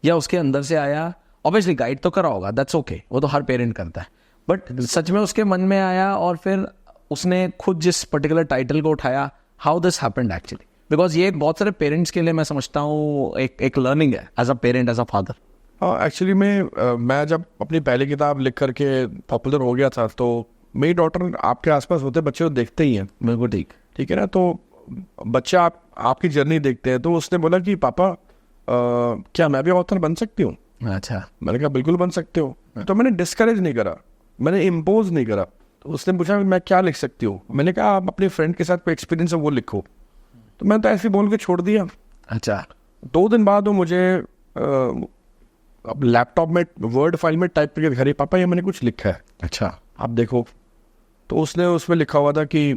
या उसके अंदर से आया? ऑब्वियसली गाइड तो करा होगा, दैट्स ओके, वो तो हर पेरेंट करता है, बट सच में उसके मन में आया और फिर उसने खुद जिस पर्टिकुलर टाइटल को उठाया? How this happened actually? Because ये बहुत सारे पेरेंट्स के लिए मैं समझता हूँ एक लर्निंग है as a parent, as a father. हाँ, एक्चुअली मैं जब अपनी पहली किताब लिख करके पॉपुलर हो गया था तो मेरी डॉटर, आपके आसपास होते बच्चे तो देखते ही हैं। बिल्कुल ठीक है ना। तो बच्चे आपकी जर्नी देखते हैं। तो उसने बोला कि पापा क्या मैं भी ऑथर बन सकती हूँ? अच्छा। मैंने कहा बिल्कुल बन सकते हो। तो मैंने डिस्करेज नहीं करा, मैंने इम्पोज नहीं करा। तो उसने पूछा मैं क्या लिख सकती हूँ? मैंने कहा आप अपने फ्रेंड के साथ कोई एक्सपीरियंस है वो लिखो। तो मैं तो ऐसे बोल के छोड़ दिया। अच्छा। 2 दिन बाद वो मुझे अब लैपटॉप में वर्ड फाइल में टाइप करके दिखा रही, पापा ये मैंने कुछ लिखा है। अच्छा, आप देखो। तो उसने उसमें लिखा हुआ था कि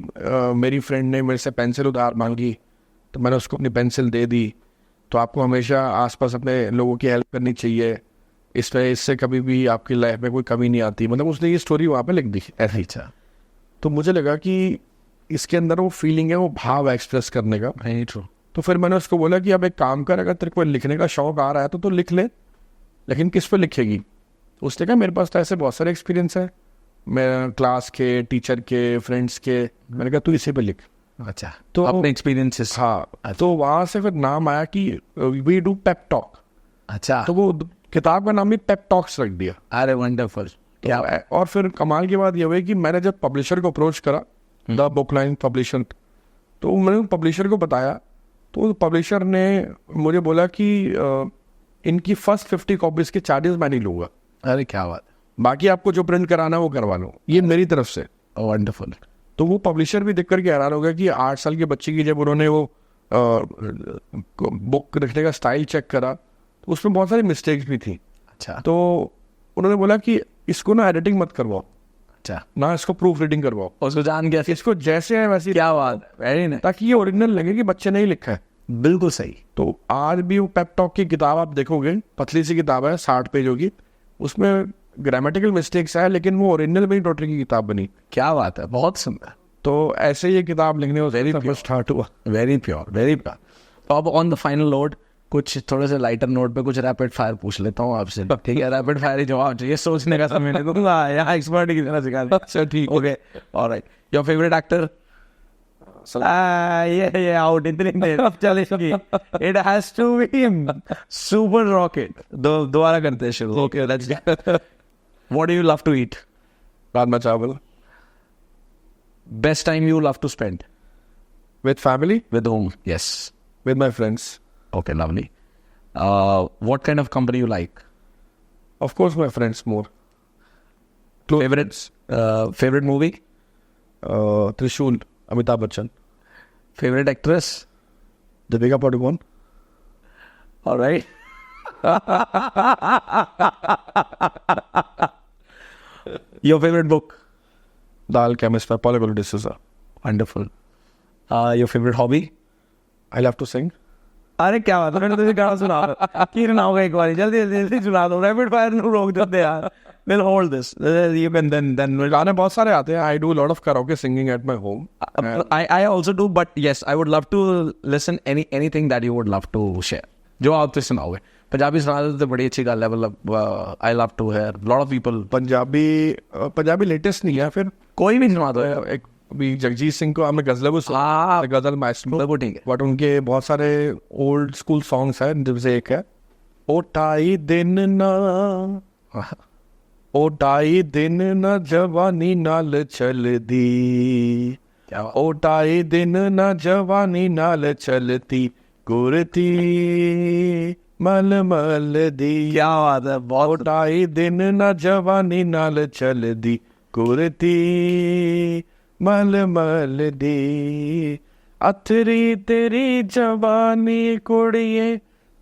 मेरी फ्रेंड ने मेरे से पेंसिल उधार मांगी तो मैंने उसको अपनी पेंसिल दे दी। तो आपको हमेशा आसपास अपने लोगों की हेल्प करनी चाहिए, इससे कभी भी आपकी लाइफ में कोई कमी नहीं आती। मतलब उसने ये स्टोरी वहाँ पे लिख दी ऐसी। अच्छा। तो मुझे लगा कि इसके अंदर वो फीलिंग है, वो भाव एक्सप्रेस करने का। ट्रू। तो फिर मैंने उसको बोला कि अब एक काम कर, अगर तेरे को लिखने का शौक आ रहा है तो लिख ले, लेकिन किस पे लिखेगी? उसने कहा मेरे पास तो ऐसे बहुत सारे एक्सपीरियंस है, मैं क्लास के, टीचर के, फ्रेंड्स के। मैंने कहा तू इसी पे लिख। अच्छा, तो अपने एक्सपीरियंसेस। हाँ। तो वहाँ से फिर नाम आया कि वी डू पेप टॉक। अच्छा। तो वो किताब का नाम भी पेप टॉक्स रख दिया। अरे वंडरफुल। क्या और फिर कमाल की बात यह हुई कि मैंने जब पब्लिशर को अप्रोच करा, द बुक लाइन पब्लिशर, तो मैंने पब्लिशर को बताया। तो पब्लिशर ने मुझे बोला कि इनकी फर्स्ट 50 कॉपीज के चार्जेस मैं नहीं लूंगा। अरे क्या बात, बाकी आपको जो प्रिंट कराना है वो करवा लो, ये मेरी तरफ से। वंडरफुल। तो वो पब्लिशर भी देख करके हैरान हो गया कि 8 साल के बच्चे की जब उन्होंने वो बुक लिखने का स्टाइल चेक करा तो उसमें बहुत सारी मिस्टेक्स भी थी। अच्छा। तो उन्होंने बोला कि इसको ना एडिटिंग मत करवाओ, अच्छा, ना इसको प्रूफ रीडिंग करवाओ, उसको जान गया, इसको जैसे है वैसे। क्या बात, वेरी नाइस, ताकि ये ओरिजिनल लगे कि बच्चे ने ही लिखा है। बिल्कुल सही। तो आज भी वो पेप टॉक की किताब आप देखोगे, पतली सी किताब है 60 पेजों की, उसमें ग्रामेटिकल मिस्टेक्स है लेकिन वो ओरिजिनल मेरी डॉटर की किताब बनी। क्या बात है, बहुत सुंदर। तो ऐसे ये किताब लिखने को वेरी प्योर स्टार्ट हुआ। Very pure, very pure. तो अब ऑन द फाइनल नोट, कुछ थोड़े से लाइटर नोट पे कुछ रैपिड फायर पूछ लेता हूँ आपसे। ठीक है, रैपिड फायर ही जवाब चाहिए, सोचने का समय नहीं दूंगा, यहाँ एक्सपर्ट की तरह सिखा दे। अच्छा ठीक, okay, alright. Your favourite actor? ये आउट, इतनी देर चल इसकी। It has to be super rocket. दोबारा करते हैं शुरू। Okay, let's what do you love to eat? Rajma चावल। Best time you love to spend? With family, With whom? Yes. with my friends. Okay, lovely. What kind of company you like? Of course, my friends more. Favorite movie? Trishul, Amitabh Bachchan. Favorite actress? Deepika Padukone. All right. Your favorite book? The Alchemist by Paulo Coelho de Souza. Wonderful. Your favorite hobby? I love to sing. अरे क्या बात है, मैंने तुझे गाना सुना की ना होगा एक बार, जल्दी जल्दी सुना दो, रैपिड फायर नु रोक देते यार। We'll hold this. You can then गाने बहुत सारे आते हैं. I do a lot of karaoke singing at my home. I also do, but yes, I would love to listen anything that you would love to share. जो आप तो सुनाओगे। पंजाबी सुना दो तो बड़ी अच्छी गल है। मतलब I love to hear lot of people. Punjabi latest नहीं है, फिर कोई भी सुना दो। एक अभी जगजीत सिंह को आपने गजल भी सुना, हाँ गजल माइस्ट्रो, वो ठीक है। बट उनके बहुत सारे ओल्ड स्कूल सॉन्ग्स हैं, जिनसे एक है ओ ढाई दिन ना, ओ ढाई दिन ना जवानी नाल चलदी, क्या बात। ओ ढाई दिन ना जवानी नाल चलती, गुरती मल मल दी। क्या बात है, बहुत ढाई दिन ना जवानी नाल चलदी, गुरती मल मल दी, अथरी तेरी जवानी कुड़िए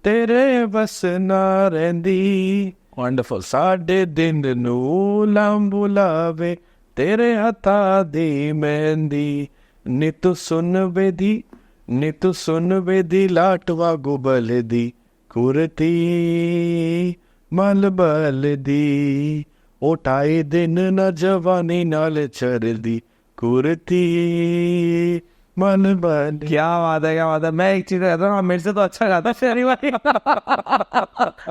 तेरे बस ना रहिंदी, वंडरफुल। साडे दिन नू लांबू लावे तेरे हथा दी मेहंदी, नी तू सुन वेदी, नी तू सुन वेदी लाटवा गुबल दी, कुरती मल बल दी, ओ ढाई दिन न जवानी नाल चरदी, कुरती मल बल। क्या बात है, क्या बात है। मैं एक चीज कहता हूँ, मेरे से तो अच्छा गाता है शेरी भाई।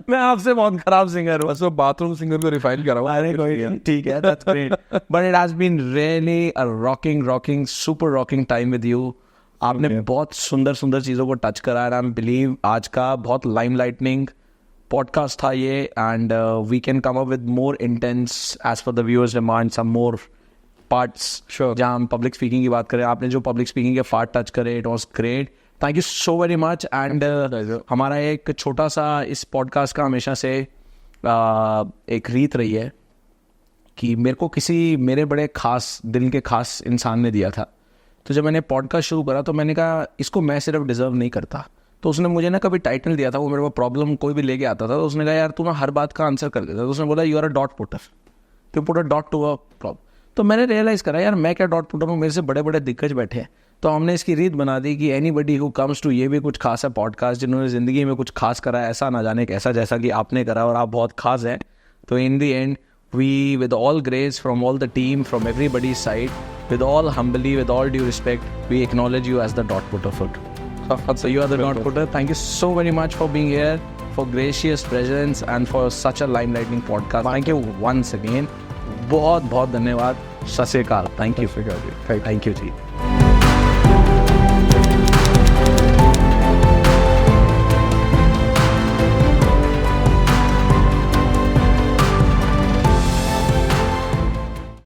मैं आपसे बहुत खराब सिंगर हूँ। बस वो बाथरूम सिंगर को रिफाइन करा हुआ। अरे कोई नहीं, ठीक है, that's great. But it has been really a rocking, super rocking time with you. आपने बहुत सुंदर सुंदर चीज़ों को टच करा है। आई बिलीव आज का बहुत लाइमलाइटनिंग पॉडकास्ट था ये, and we can come up with more intense as per the viewers demand, some more parts Sure. जहाँ हम पब्लिक स्पीकिंग की बात करें। आपने जो पब्लिक स्पीकिंग के पार्ट टच करे, it was great. Thank you so very much. And हमारा एक छोटा सा इस पॉडकास्ट का हमेशा से एक रीत रही है कि मेरे को किसी मेरे बड़े खास दिल के खास इंसान ने दिया था। तो जब मैंने पॉडकास्ट शुरू करा तो मैंने कहा इसको मैं सिर्फ डिजर्व नहीं करता। तो उसने मुझे ना कभी टाइटल दिया था, वो मेरे को प्रॉब्लम कोई भी लेके आता था तो उसने कहा यार तू ना हर बात का आंसर कर देता। तो उसने बोला you are a dot putter, तो put a dot to a problem. तो मैंने रियलाइज करा यार मैं क्या डॉट पुटर हूँ, मेरे से बड़े बड़े दिग्गज बैठे हैं। तो हमने इसकी रीत बना दी कि एनीबडी हु कम्स टू ये भी कुछ खास है पॉडकास्ट, जिन्होंने ज़िंदगी में कुछ खास करा है, ऐसा ना जाने कैसा जैसा कि आपने करा और आप बहुत खास हैं। तो इन दी and we with all grace from all the team, from everybody's side, with all humbly, with all due respect, we acknowledge you as the dot putter foot. So you are the dot putter. Thank you so very much for being here, for gracious presence and for such a limelighting podcast. Thank you once again. बहुत बहुत धन्यवाद। सत श्री अकाल। Thank you. Thank you. Thank you ji.